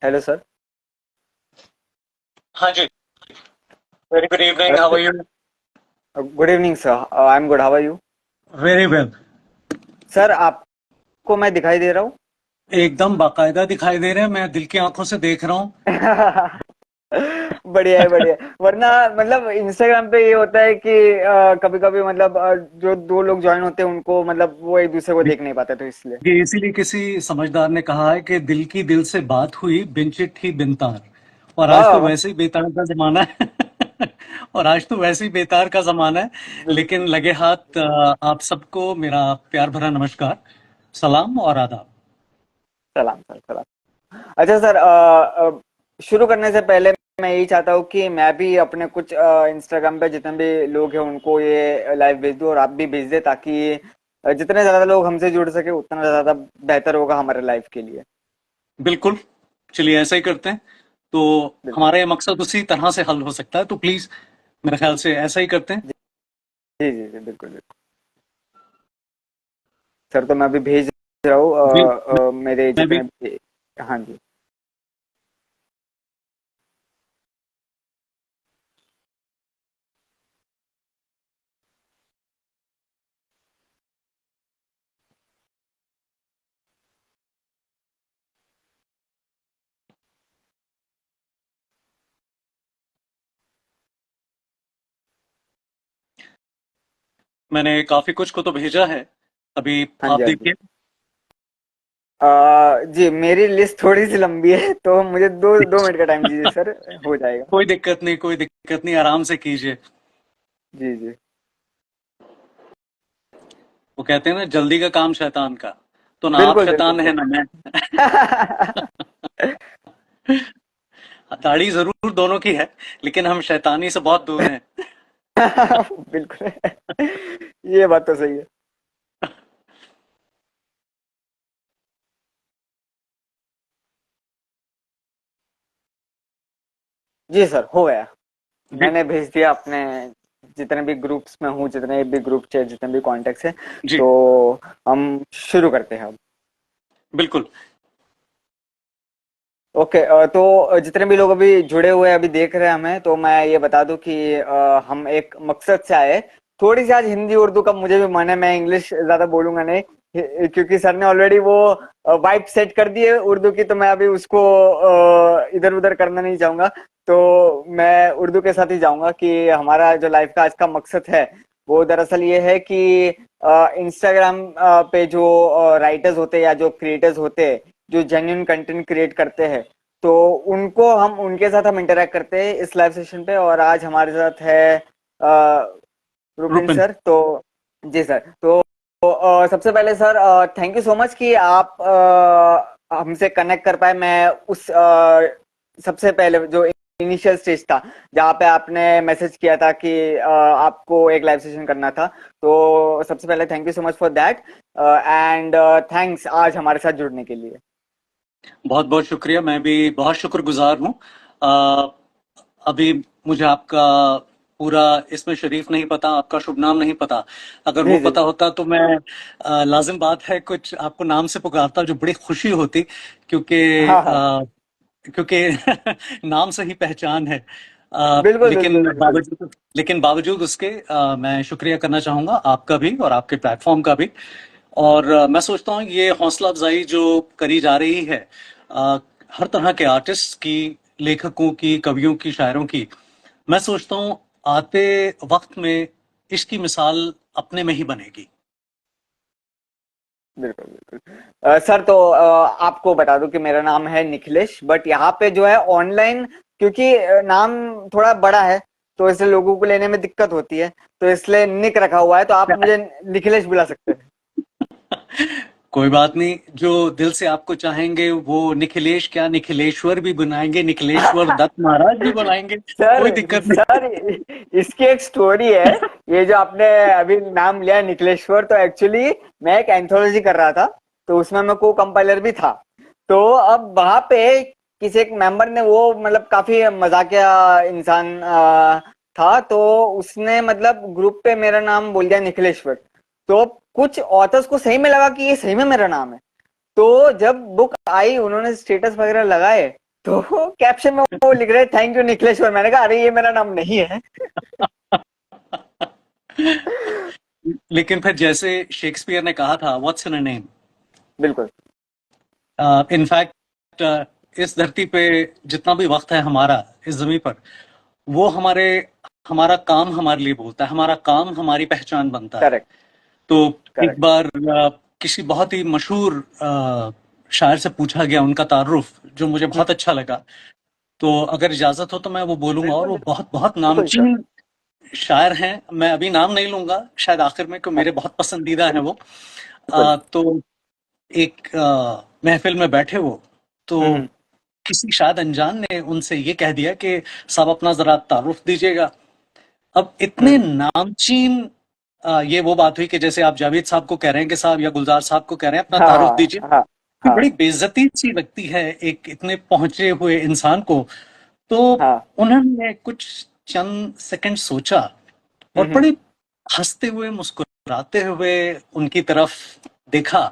Hello sir. हाँ जी। Very good evening, how are you? Good evening sir, I am good, how are you? Very well. Sir, आपको मैं दिखाई दे रहा एकदम बाकायदा दिखाई दे रहे हैं, मैं दिल की आंखों से देख रहा हूँ। हूँ? बढ़िया है, बढ़िया है। वरना मतलब इंस्टाग्राम पे ये होता है कि कभी कभी मतलब जो दो लोग ज्वाइन होते हैं उनको मतलब वो एक दूसरे को देख नहीं पाते, तो इसलिए। ये इसीलिए किसी समझदार ने कहा है कि दिल की दिल से बात हुई बिन चिट्ठी बिन तार। और आज वाह तो वाह। वैसे ही बेतार का जमाना है। और आज तो वैसे ही बेतार का जमाना है। बिल्कुल। लेकिन लगे हाथ आप सबको मेरा प्यार भरा नमस्कार, सलाम और आदाब। सलाम सर, सलाम। अच्छा सर, शुरू करने से पहले मैं यही चाहता हूँ कि मैं भी अपने कुछ इंस्टाग्राम पे जितने भी लोग हैं उनको ये लाइव भेज दूँ और आप भी भेज दे, ताकि जितने ज्यादा लोग हमसे जुड़ सके उतना ज्यादा बेहतर होगा हमारे लाइफ के लिए। बिल्कुल, चलिए ऐसा ही करते हैं। तो बिल्कुल। हमारा ये मकसद उसी तरह से हल हो सकता है, तो प्लीज मेरे ख्याल से ऐसा ही करते हैं। जी जी जी जी, बिल्कुल बिल्कुल। सर, तो मैं अभी भेज रहा हूँ जी, मेरे मैं भी। जितने भी। हाँ जी। मैंने काफी कुछ को तो भेजा है। अभी हाँ आप जी, हाँ जी। देखिए। जी, मेरी लिस्ट थोड़ी सी लंबी है, तो मुझे दो दो मिनट का टाइम दीजिए सर, हो जाएगा। कोई दिक्कत नहीं, कोई दिक्कत नहीं, आराम से कीजिए। जी जी। वो कहते हैं ना, जल्दी का काम शैतान का। तो ना आप बिल्कुल बिल्कुल शैतान है सर। ना मैं। दाढ़ी जरूर दोनों की है, लेकिन हम शैतानी से बहुत दूर हैं। बिल्कुल। ये बात तो सही है। जी सर, हो गया। जी। मैंने भेज दिया अपने जितने भी ग्रुप्स में हूँ, जितने भी ग्रुप है, जितने भी कॉन्टेक्ट्स हैं। जी। तो हम शुरू करते हैं अब। बिल्कुल। ओके, तो जितने भी लोग अभी जुड़े हुए हैं, अभी देख रहे हैं हमें, तो मैं ये बता दूं कि हम एक मकसद से आए। थोड़ी सी आज हिंदी उर्दू का मुझे भी मन है, मैं इंग्लिश ज्यादा बोलूंगा नहीं, क्योंकि सर ने ऑलरेडी वो वाइब सेट कर दी है उर्दू की, तो मैं अभी उसको इधर उधर करना नहीं चाहूंगा। तो मैं उर्दू के साथ ही जाऊंगा कि हमारा जो लाइफ का आज का मकसद है वो दरअसल ये है कि इंस्टाग्राम पे जो राइटर्स होते हैं या जो क्रिएटर्स होते हैं, जो जेन्युइन कंटेंट क्रिएट करते हैं, तो उनको हम उनके साथ हम इंटरेक्ट करते हैं इस लाइव सेशन पे। और आज हमारे साथ है रुपिन रुपिन। सर। तो जी सर, तो सबसे पहले sir thank you so much कि आप हमसे कनेक्ट कर पाए। मैं उस सबसे पहले जो इनिशियल स्टेज था जहाँ पे आपने मैसेज किया था कि आपको एक लाइव सेशन करना था, तो सबसे पहले thank you so much for that, and thanks आज हमारे साथ जुड़ने के लिए। बहुत बहुत शुक्रिया, मैं भी बहुत शुक्रगुजार हूँ। अ, अभी मुझे आपका पूरा इसमें शरीफ नहीं पता, आपका शुभ नाम नहीं पता। अगर वो जी जी। पता होता तो मैं लाजिम बात है कुछ आपको नाम से पुकारता, जो बड़ी खुशी होती। क्योंकि हाँ हाँ। क्योंकि नाम से ही पहचान है। बिल्कुल बिल्कुल बिल्कुल। लेकिन बावजूद उसके मैं शुक्रिया करना चाहूंगा आपका भी और आपके प्लेटफॉर्म का भी। और मैं सोचता हूँ ये हौसला अफजाई जो करी जा रही है, अ, हर तरह के आर्टिस्ट की, लेखकों की, कवियों की, शायरों की, मैं सोचता हूँ आते वक्त में इसकी मिसाल अपने में ही बनेगी। बिल्कुल बिल्कुल। सर, तो आपको बता दूं कि मेरा नाम है निखिलेश, बट यहाँ पे जो है ऑनलाइन, क्योंकि नाम थोड़ा बड़ा है, तो इसलिए लोगों को लेने में दिक्कत होती है, तो इसलिए निक रखा हुआ है, तो आप मुझे निखिलेश बुला सकते हैं। कोई बात नहीं, जो दिल से आपको चाहेंगे वो निखिलेश क्या निखिलेश्वर भी बनाएंगे, निखिलेश्वर दत्त महाराज भी बनाएंगे। सर, कोई दिक्कत नहीं। सर, इसकी एक स्टोरी है। ये जो आपने अभी नाम लिया निखिलेश्वर, तो एक्चुअली मैं एक एंथोलॉजी कर रहा था, तो उसमें मैं को कंपाइलर भी था। तो अब वहां पे किसी एक मेंबर ने, वो मतलब काफी मजाकिया इंसान था, तो उसने मतलब ग्रुप पे मेरा नाम बोल दिया निखिलेश्वर। तो कुछ ऑथर्स को सही में लगा कि ये सही में मेरा नाम है। तो जब बुक आई, उन्होंने स्टेटस वगैरह लगाए, तो कैप्शन में वो लिख रहे थैंक यू निखिलेश्वर, मैंने कहा अरे ये मेरा नाम नहीं है। लेकिन फिर जैसे शेक्सपियर ने कहा था, व्हाट्स इन अ नेम। बिल्कुल। इनफैक्ट इस धरती पे जितना भी वक्त है हमारा इस जमीन पर, वो हमारा काम हमारे लिए बोलता है, हमारा काम हमारी पहचान बनता है। करेक्ट। तो एक करेक्ट। बार किसी बहुत ही मशहूर शायर से पूछा गया उनका तारुफ, जो मुझे बहुत अच्छा लगा। तो अगर इजाजत हो तो मैं वो बोलूंगा, और बिल्कुल वो बहुत बहुत बिल्कुल सर। नामचीन शायर हैं। मैं अभी नाम नहीं लूंगा, शायद आखिर में, क्योंकि हाँ, मेरे बहुत पसंदीदा हैं वो। बिल्कुल। तो एक महफिल में बैठे वो, तो हम्म। किसी शायद अनजान ने उनसे ये कह दिया कि साहब अपना जरा तारुफ दीजिएगा। अब इतने हम्म। नामचीन ये वो बात हुई कि जैसे आप जावेद साहब को कह रहे हैं कि साहब, या गुलजार साहब को कह रहे हैं अपना हाँ तारुफ हाँ दीजिए। हाँ ये हाँ बड़ी बेइज्जती सी लगती है एक इतने पहुंचे हुए इंसान को। तो हाँ। उन्होंने कुछ चंद सेकंड सोचा, और हम्म। बड़े हंसते हुए मुस्कुराते हुए उनकी तरफ देखा,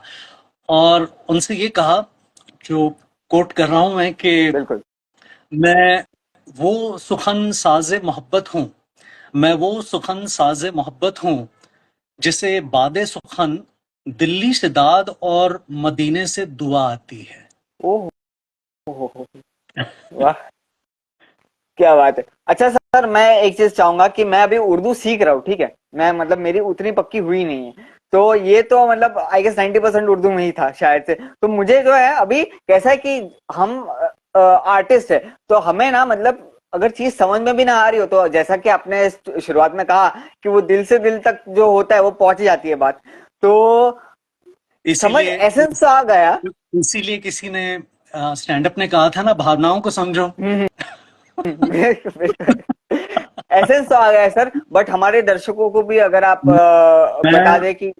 और उनसे ये कहा, जो कोट कर रहा हूं मैं, कि बिल्कुल। मैं वो सुखन साजे मोहब्बत हूं, मैं वो सुखन साजे मोहब्बत हूं जिसे बादे सुखन दिल्ली से दाद और मदीने से दुआ आती है। ओह हो, वाह, क्या बात है। अच्छा सर, मैं एक चीज चाहूंगा कि मैं अभी उर्दू सीख रहा हूँ, ठीक है, मैं मतलब मेरी उतनी पक्की हुई नहीं है। तो ये तो मतलब आई गेस 90% उर्दू में ही था शायद से। तो मुझे जो है अभी कैसा है कि हम आर्टिस्ट है, तो हमें ना मतलब अगर चीज समझ में भी ना आ रही हो, तो जैसा कि आपने शुरुआत में कहा कि वो दिल से दिल तक जो होता है वो पहुंच जाती है बात। तो समझ इसीलिए एसेंस आ गया। इसीलिए किसी ने स्टैंड अप ने कहा था ना, भावनाओं को समझो। हम्म। बिल्कुल बिल्कुल। एसेंस तो आ गया है सर, बट हमारे दर्शकों को भी अगर आप बता मैं दें कि।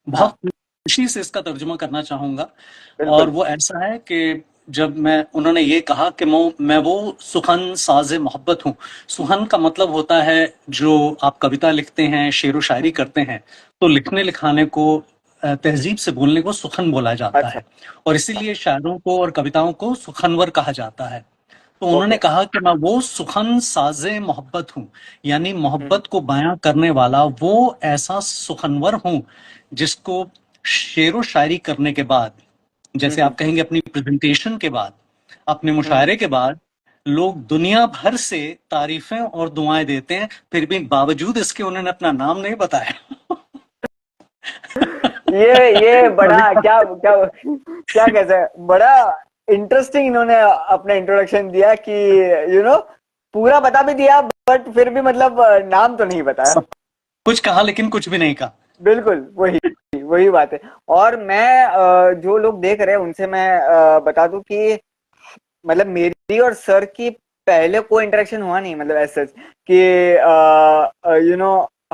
बहुत हाँ। खुशी से इसका तर्जुमा करना चाहूंगा। और बिल्कुल। वो ऐसा है कि जब उन्होंने ये कहा कि मैं वो सुखन साजे मोहब्बत हूँ। सुखन का मतलब होता है, जो आप कविता लिखते हैं, शेर व शायरी करते हैं, तो लिखने लिखाने को, तहजीब से बोलने को सुखन बोला जाता अच्छा। है। और इसीलिए शायरों को और कविताओं को सुखनवर कहा जाता है। तो उन्होंने ओके। कहा कि मैं वो सुखन साजे मोहब्बत हूँ, यानी हम्म। मोहब्बत को बयां करने वाला वो ऐसा सुखनवर हूँ जिसको शेरो शायरी करने के बाद, जैसे हम्म। आप कहेंगे अपनी प्रेजेंटेशन के बाद, अपने हम्म। मुशायरे के बाद, लोग दुनिया भर से तारीफें और दुआएं देते हैं, फिर भी बावजूद इसके उन्होंने अपना नाम नहीं बताया। ये बड़ा कविता क्या क्या क्या कहते हैं, बड़ा इंटरेस्टिंग इन्होंने अपना इंट्रोडक्शन दिया कि पूरा बता भी दिया, बट फिर भी मतलब नाम तो नहीं बताया। सब कुछ कहा लेकिन कुछ भी नहीं कहा। बिल्कुल वही वही बात है। और मैं जो लोग देख रहे हैं उनसे मैं बता दूं कि मतलब मेरी और सर की पहले कोई इंटरेक्शन हुआ नहीं, मतलब ऐसा कि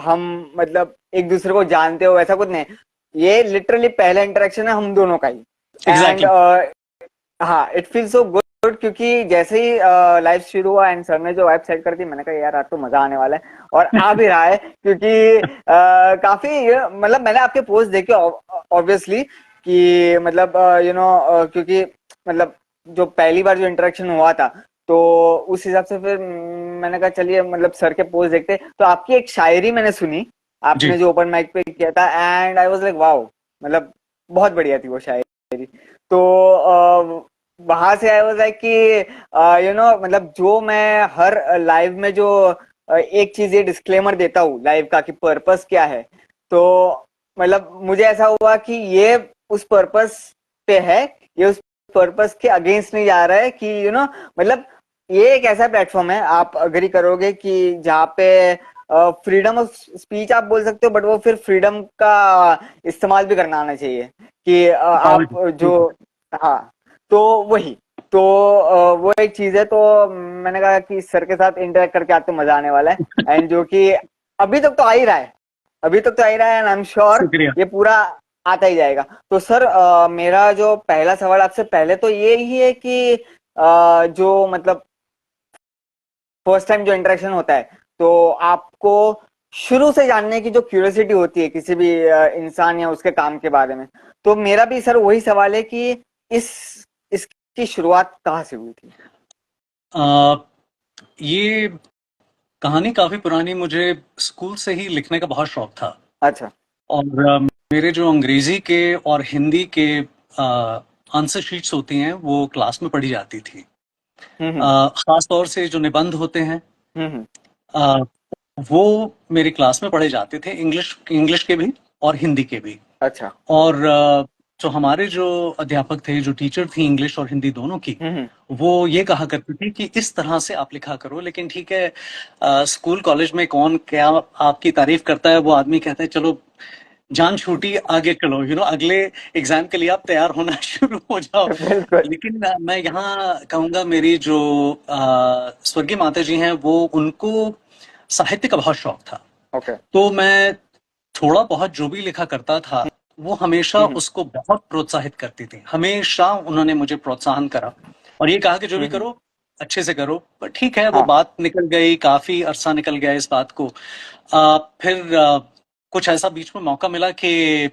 हम मतलब एक दूसरे को जानते हो ऐसा कुछ नहीं। ये लिटरली पहला इंटरेक्शन है हम दोनों का ही। And exactly. हाँ, इट फील सो गुड क्योंकि जैसे ही लाइव शुरू हुआ एंड सर ने जो वाइब सेट कर दी, मैंने कहा यार आज तो मजा आने वाला है, और आ भी रहा है क्योंकि काफी मतलब मैंने आपके पोस्ट देखे ऑब्वियसली कि मतलब क्योंकि मतलब जो पहली बार जो इंटरेक्शन हुआ था, तो उस हिसाब से फिर मैंने कहा चलिए मतलब सर के पोस्ट देखते। तो आपकी एक शायरी मैंने सुनी, जी। आपने जो ओपन माइक पे किया था, and I was like wow, मतलब बहुत बढ़िया थी वो शायरी। तो वहां से आई वाज लाइक कि मतलब जो मैं हर लाइव में जो एक चीज ये डिस्क्लेमर देता हूँ लाइव का कि पर्पस क्या है, तो मतलब मुझे ऐसा हुआ कि ये उस पर्पस पे है, ये उस पर्पस के अगेंस्ट नहीं जा रहा है कि मतलब ये एक ऐसा प्लेटफॉर्म है, आप अग्री करोगे कि जहाँ पे फ्रीडम ऑफ स्पीच आप बोल सकते हो, बट वो फिर फ्रीडम का इस्तेमाल भी करना आना चाहिए कि आप जो। हाँ। तो वही। तो वो एक चीज है। तो मैंने कहा कि सर के साथ इंटरेक्ट करके आज तो मजा आने वाला है, एंड जो कि अभी तक तो आ ही रहा है, अभी तक तो आ ही रहा है, एंड आई एम श्योर शुक्रिया। ये पूरा आता ही जाएगा। तो सर मेरा जो पहला सवाल आपसे पहले तो ये ही है कि जो मतलब फर्स्ट टाइम जो इंटरेक्शन होता है, तो आपको शुरू से जानने की जो क्यूरियोसिटी होती है किसी भी इंसान या उसके काम के बारे में, तो मेरा भी सर वही सवाल है कि इस इसकी शुरुआत कहाँ से हुई थी। आ, ये कहानी काफी पुरानी, मुझे स्कूल से ही लिखने का बहुत शौक था। अच्छा। और मेरे जो अंग्रेजी के और हिंदी के आंसर शीट्स होती हैं वो क्लास में पढ़ी जाती थी। हम्म। खास तौर से जो निबंध होते हैं हम्म। आ, वो मेरी क्लास में पढ़े जाते थे, इंग्लिश इंग्लिश के भी और हिंदी के भी। अच्छा। और जो हमारे जो अध्यापक थे, जो टीचर थी इंग्लिश और हिंदी दोनों की, हम्म। वो ये कहा करती थी कि इस तरह से आप लिखा करो। लेकिन ठीक है, स्कूल कॉलेज में कौन क्या आपकी तारीफ करता है, वो आदमी कहता है चलो जान छूटी आगे चलो, अगले एग्जाम के लिए आप तैयार होना शुरू हो जाओ। बिल्कुल। लेकिन मैं यहाँ कहूंगा, मेरी जो स्वर्गीय माता जी हैं, वो उनको साहित्य का बहुत शौक था। ओके। तो मैं थोड़ा बहुत जो भी लिखा करता था, वो हमेशा हम्म। उसको बहुत प्रोत्साहित करती थी। हमेशा उन्होंने मुझे प्रोत्साहन करा और ये कहा कि जो भी हम्म। करो अच्छे से करो। पर ठीक है, वो हाँ। बात निकल गई, काफी अरसा निकल गया इस बात को। फिर कुछ ऐसा बीच में मौका मिला कि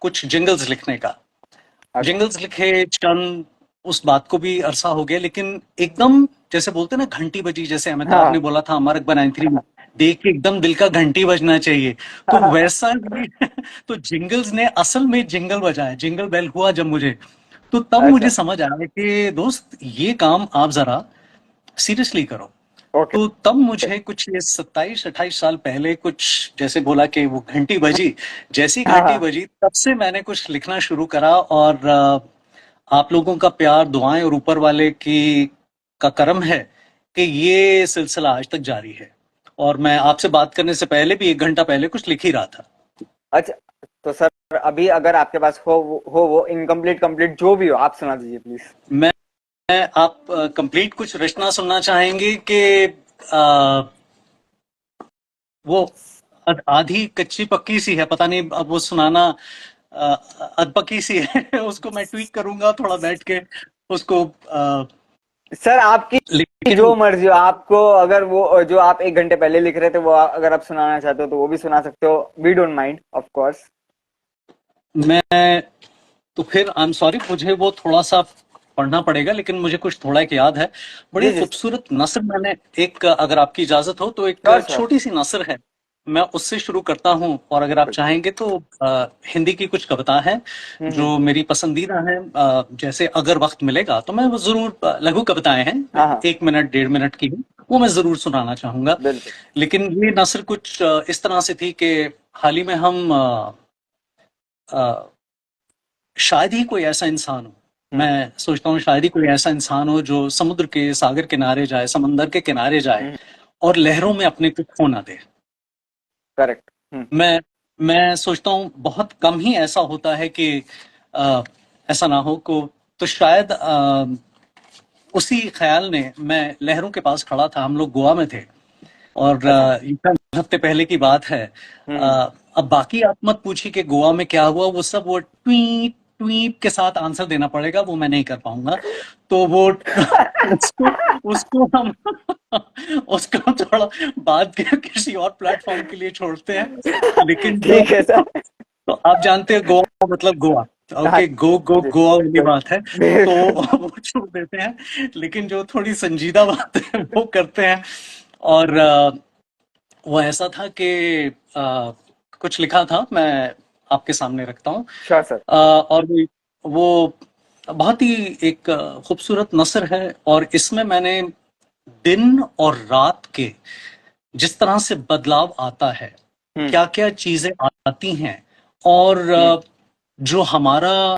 कुछ जिंगल्स लिखने का। अच्छा। जिंगल्स लिखे चंद, उस बात को भी अरसा हो गया। लेकिन एकदम जैसे बोलते हैं ना, घंटी बजी, जैसे अमिताभ ने हाँ। बोला था अमर अकबर 93 में, देख के एकदम दिल का घंटी बजना चाहिए। तो वैसा ही तो जिंगल्स ने असल में जिंगल बजाया, जिंगल बेल हुआ जब मुझे, तो तब मुझे अच्छा। समझ आया कि दोस्त ये काम आप जरा सीरियसली करो। ओके। तो तब मुझे कुछ ये 27-28 साल पहले कुछ, जैसे बोला कि वो घंटी बजी, जैसी हाँ घंटी हाँ। बजी तब से मैंने कुछ लिखना शुरू करा। और आप लोगों का प्यार, दुआएं और ऊपर वाले की का करम है कि ये सिलसिला आज तक जारी है। और मैं आपसे बात करने से पहले भी 1 घंटा पहले कुछ लिख ही रहा था। अच्छा, तो सर अभी अगर आपके पास हो वो इनकम्प्लीट कंप्लीट जो भी हो आप सुना दीजिए प्लीज। मैं आप कंप्लीट कुछ रचना सुनना चाहेंगे कि वो आधी कच्ची पक्की सी है, पता नहीं अब वो सुनाना अधपकी सी है। उसको मैं ट्वीक करूंगा थोड़ा बैठ के उसको। सर आपकी लेकिन जो मर्जी हो, आपको अगर वो जो आप 1 घंटे पहले लिख रहे थे वो अगर आप सुनाना चाहते हो तो वो भी सुना सकते हो, we don't mind of course. मैं तो फिर आई एम सॉरी, मुझे वो थोड़ा सा पढ़ना पड़ेगा, लेकिन मुझे कुछ थोड़ा एक याद है। बड़ी जी जी। खूबसूरत नस्र मैंने एक, अगर आपकी इजाजत हो तो एक श्योर श्योर। छोटी सी नस्र है, मैं उससे शुरू करता हूँ। और अगर आप चाहेंगे तो हिंदी की कुछ कविता है हम्म। जो मेरी पसंदीदा है। जैसे अगर वक्त मिलेगा तो मैं वो जरूर, लघु कविताएं हैं, हाँ हाँ। 1 मिनट 1.5 मिनट की, वो मैं जरूर सुनाना चाहूंगा। बिल्कुल। लेकिन ये नस्र कुछ इस तरह से थी कि हाल ही में हम अ, शायद ही कोई ऐसा इंसान हो, हम्म। मैं सोचता हूँ शायद ही कोई ऐसा इंसान हो जो समुद्र के, सागर किनारे जाए, समंदर के किनारे जाए हम्म। और लहरों में अपने को खो ना दे। करेक्ट। हम्म। मैं मैं सोचता हूँ बहुत कम ही ऐसा होता है कि अ, ऐसा ना हो को। तो शायद उसी ख्याल ने, मैं लहरों के पास खड़ा था, हम लोग गोवा में थे, और अच्छा। ये 5 हफ्ते पहले की बात है। हम्म। अब बाकी आप मत पूछिए कि गोवा में क्या हुआ, वो सब वो ट्वीट ट्वीट के साथ आंसर देना पड़ेगा, वो मैं नहीं कर पाऊंगा। तो वो उसको उसको हम उसको थोड़ा बाद के किसी और प्लेटफॉर्म के लिए छोड़ते हैं। लेकिन जो, ठीक है सर। तो आप जानते हैं गोवा मतलब गोवा, हाँ ओके, गो गो जी। गोवा वाली बात है, तो बिल्कुल। वो छोड़ देते हैं। लेकिन जो थोड़ी संजीदा बात है वो करते हैं। और वो ऐसा था कि कुछ लिखा था, मैं आपके सामने रखता हूँ। Sure sir. और वो बहुत ही एक खूबसूरत नस्र है। और इसमें मैंने दिन और रात के जिस तरह से बदलाव आता है, हम्म। क्या क्या चीजें आती हैं, और हम्म। जो हमारा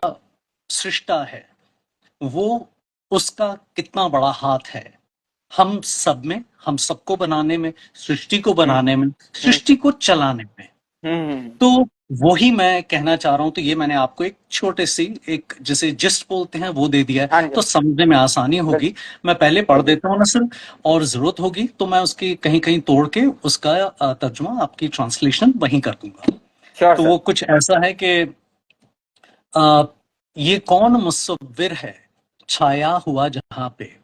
सृष्टा है, वो उसका कितना बड़ा हाथ है हम सब में, हम सबको बनाने में, सृष्टि को हम्म। बनाने में, हम्म। सृष्टि को चलाने में। हम्म। तो वही मैं कहना चाह रहा हूं। तो ये मैंने आपको एक छोटे सी, एक जिसे जिस्ट बोलते हैं, वो दे दिया है, हाँ जी। तो समझने में आसानी होगी। मैं पहले पढ़ बिल्कुल। देता हूँ नसर, और जरूरत होगी तो मैं उसकी कहीं कहीं तोड़ के उसका तर्जुमा, आपकी ट्रांसलेशन वहीं कर दूंगा। श्योर तो सर। वो कुछ ऐसा है कि अ, ये कौन मुसव्विर है छाया हुआ जहां पे।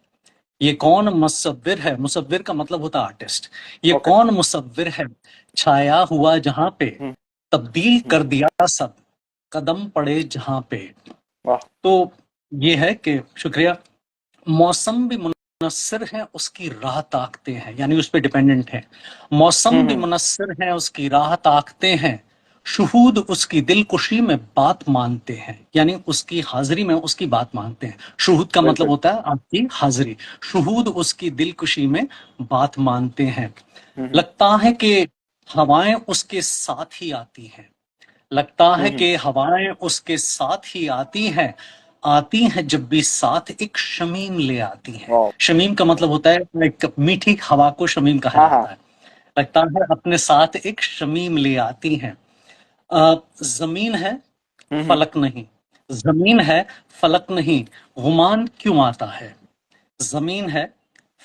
ये कौन मुसव्विर है, मुसव्विर का मतलब होता है आर्टिस्ट। ये ओके। कौन मुसव्विर है छाया हुआ जहां पे, हम्म। तब्दील हम्म। कर दिया सब कदम पड़े जहां पे। वाह। तो ये है कि शुक्रिया। मौसम भी मुनस्सिर है उसकी राह ताकते हैं, यानी उस पर डिपेंडेंट है। मौसम भी हम्म। मुनस्सिर है उसकी राह ताकते हैं। शुहूद उसकी दिलकुशी में बात मानते हैं, यानी उसकी हाजिरी में उसकी बात मानते हैं। शुहूद का मतलब बिल्कुल। होता है आपकी हाजिरी। शुहूद उसकी दिलकुशी में बात मानते हैं। हम्म। लगता है कि हवाएं उसके साथ ही आती हैं। लगता है हम्म। कि हवाएं उसके साथ ही आती हैं जब भी साथ एक शमीम ले आती हैं। वाह। शमीम का मतलब होता है एक मीठी हवा को शमीम कहा हाँ हाँ। जाता है। लगता है अपने साथ एक शमीम ले आती हैं। जमीन है हम्म। फलक नहीं। जमीन है फलक नहीं, गुमान क्यों आता है। जमीन है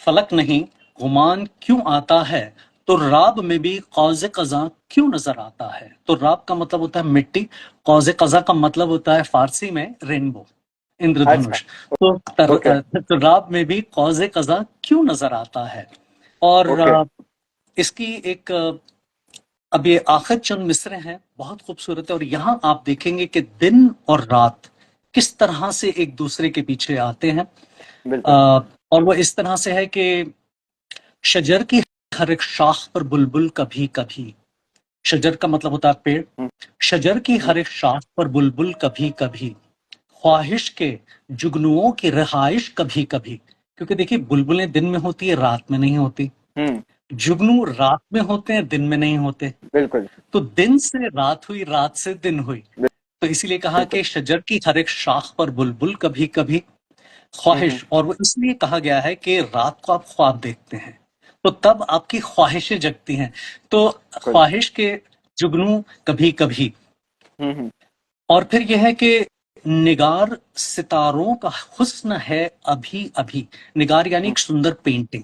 फलक नहीं, गुमान क्यों आता है। तो राब में भी कौज़े कज़ा क्यों नजर आता है। तो राब का मतलब होता है मिट्टी, कौज़े कज़ा का मतलब होता है फारसी में रेनबो, अच्छा। इंद्रधनुष। तो ओके। तो राब में भी कौज़े कज़ा क्यों नजर आता है। और ओके। इसकी एक अब ये आखिर चंद मिसरे हैं, बहुत खूबसूरत है। और यहाँ आप देखेंगे कि दिन और रात किस तरह से एक दूसरे के पीछे आते हैं। बिल्कुल। अ, और वो इस तरह से है कि शजर की हर एक शाख पर बुलबुल कभी कभी। शजर का मतलब होता है पेड़। हम्म। शजर की हम्म। हर एक शाख पर बुलबुल कभी कभी, ख्वाहिश के जुगनुओं की रिहाइश कभी कभी। क्योंकि देखिए बुलबुलें दिन में होती है, रात में नहीं होती। हम्म। जुगनू रात में होते हैं, दिन में नहीं होते। बिल्कुल। तो दिन से रात हुई, रात से दिन हुई। तो इसीलिए कहा बिल्कुल। कि शजर की हर एक शाख पर बुलबुल कभी कभी, हम्म। ख्वाहिश। और वो इसलिए कहा गया है कि रात को आप ख्वाब देखते हैं, तो तब आपकी ख्वाहिशें जगती हैं। तो बिल्कुल। ख्वाहिश के जुगनू कभी कभी। हम्म। और फिर यह है कि निगार सितारों का हुस्न है अभी अभी। निगार यानी हम्म। एक सुंदर पेंटिंग।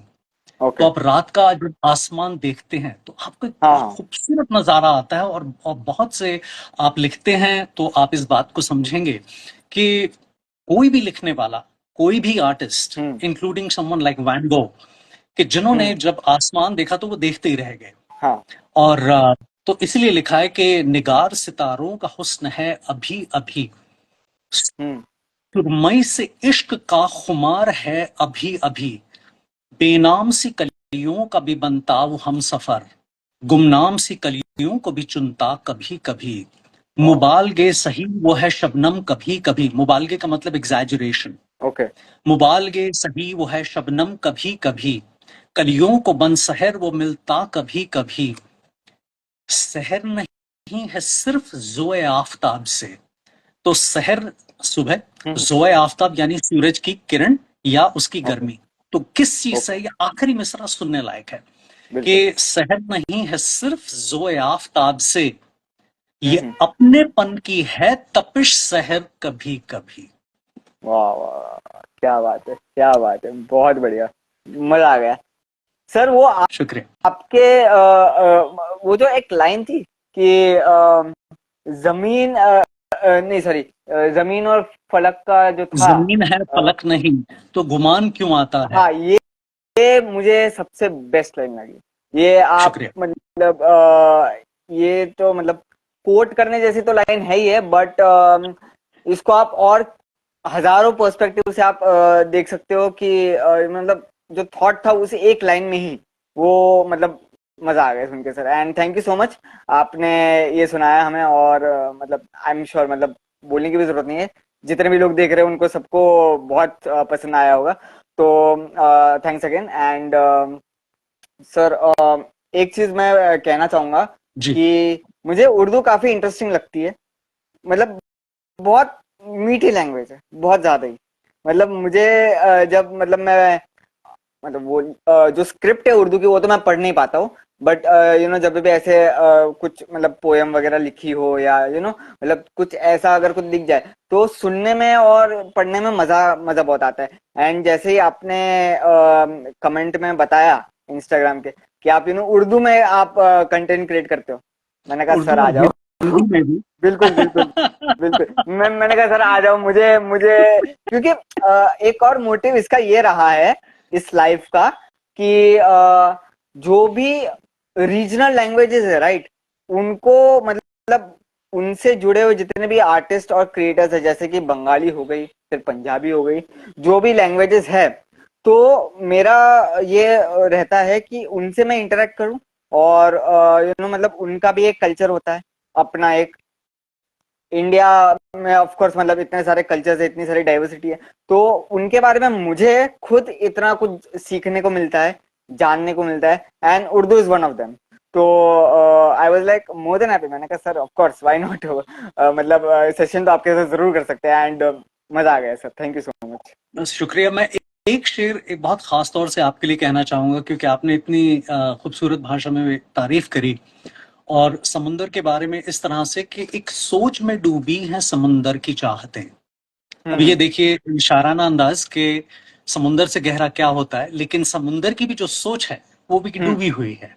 तो ओके। आप रात का जब आसमान देखते हैं तो आपको एक हाँ बड़ा हाँ। खूबसूरत नजारा आता है। और बहुत से आप लिखते हैं तो आप इस बात को समझेंगे कि कोई भी लिखने वाला, कोई भी artist, hmm. Including someone like Van Gogh, कि जिन्होंने हम्म। जब आसमान देखा तो वो देखते ही रह गए। हाँ। और तो इसलिए लिखा है कि निगार सितारों का हुस्न है अभी अभी, हम्म। सुरमई से इश्क का खुमार है अभी अभी, बेनाम सी कलियों का भी बनता वो हम सफर, गुमनाम सी कलियों को भी चुनता कभी कभी, वाह। मुबालगे सही वो है शबनम कभी कभी। मुबालगे का मतलब एग्जैजुरेशन। ओके। मुबालगे सही वो है शबनम कभी कभी, कलियों को बन सहर वो मिलता कभी कभी, सहर नहीं है सिर्फ जोए आफताब से। तो सहर सुबह, हम्म। जोए आफताब यानी सूरज की किरण या उसकी ओके। गर्मी। तो किस चीज ओके। से, ये आखिरी मिसरा सुनने लायक है बिल्कुल। कि सहर नहीं है सिर्फ जोए आफताब से, ये हम्म। अपनेपन की है तपिश सहर कभी कभी। वाह वाह, क्या बात है, क्या बात है, बहुत बढ़िया, मजा आ गया। सर वो शुक्रिया। आपके वो जो एक लाइन थी कि जमीन नहीं सॉरी, जमीन और फलक का जो था। जमीन है फलक नहीं, तो गुमान क्यों आता है। हाँ, ये मुझे सबसे बेस्ट लाइन लगी। ये आप शुक्रिया। मतलब ये तो मतलब कोट करने जैसी तो लाइन है ही है, बट इसको आप और हजारों पर्सपेक्टिव से आप देख सकते हो कि मतलब जो थॉट था उसे एक लाइन में ही वो मतलब मजा आ गया सुन के sir. And thank you so much, आपने ये सुनाया हमें। और मतलब आई एम श्योर, मतलब बोलने की भी जरूरत नहीं है, जितने भी लोग देख रहे हैं उनको सबको बहुत पसंद आया होगा। तो थैंक्स अगेन। एंड सर एक चीज मैं कहना चाहूंगा जी। कि मुझे उर्दू काफी इंटरेस्टिंग लगती है। मतलब बहुत मीठी लैंग्वेज है, बहुत ज्यादा ही। मतलब मुझे जब मतलब मैं मतलब वो जो स्क्रिप्ट है उर्दू की वो तो मैं पढ़ नहीं पाता हूँ, बट जब भी ऐसे कुछ मतलब पोयम वगैरह लिखी हो या मतलब कुछ ऐसा अगर कुछ दिख जाए तो सुनने में और पढ़ने में मजा मजा बहुत आता है। एंड जैसे ही आपने कमेंट में बताया इंस्टाग्राम के कि आप उर्दू में आप कंटेंट क्रिएट करते हो, मैंने कहा सर उर्दू आ और जाओ। हिंदी में भी। बिल्कुल बिल्कुल। बिल्कुल मैंने कहा सर आ जाओ, मुझे मुझे क्योंकि एक और मोटिव इसका ये रहा है इस लाइफ का कि जो भी रीजनल लैंग्वेजेस है राइट, उनको मतलब उनसे जुड़े हुए जितने भी आर्टिस्ट और क्रिएटर्स है, जैसे कि बंगाली हो गई, फिर पंजाबी हो गई, जो भी लैंग्वेजेस है तो मेरा ये रहता है कि उनसे मैं इंटरेक्ट करूं, और मतलब उनका भी एक कल्चर होता है अपना एक। इंडिया में ऑफ कोर्स मतलब इतने सारे कल्चर्स है, इतनी सारी डाइवर्सिटी है, तो उनके बारे में मुझे खुद इतना कुछ सीखने को मिलता है, जानने को मिलता है, and Urdu is one of them. तो I was like more than happy. मैंने कहा sir of course why not, मतलब सेशन तो आपके साथ जरूर कर सकते हैं, एंड मजा आ गया sir, thank you so much. बस शुक्रिया। मैं एक शेर एक बहुत खास तौर से आपके लिए कहना चाहूंगा, क्योंकि आपने इतनी खूबसूरत भाषा में तारीफ करी और समुंदर के बारे में इस तरह से कि एक सोच में डूबी है समुंदर की चाहतें। अब ये हम्म। देखिए इशाराना अंदाज के समुंदर से गहरा क्या होता है, लेकिन समुंदर की भी जो सोच है वो भी हम्म। डूबी हुई है।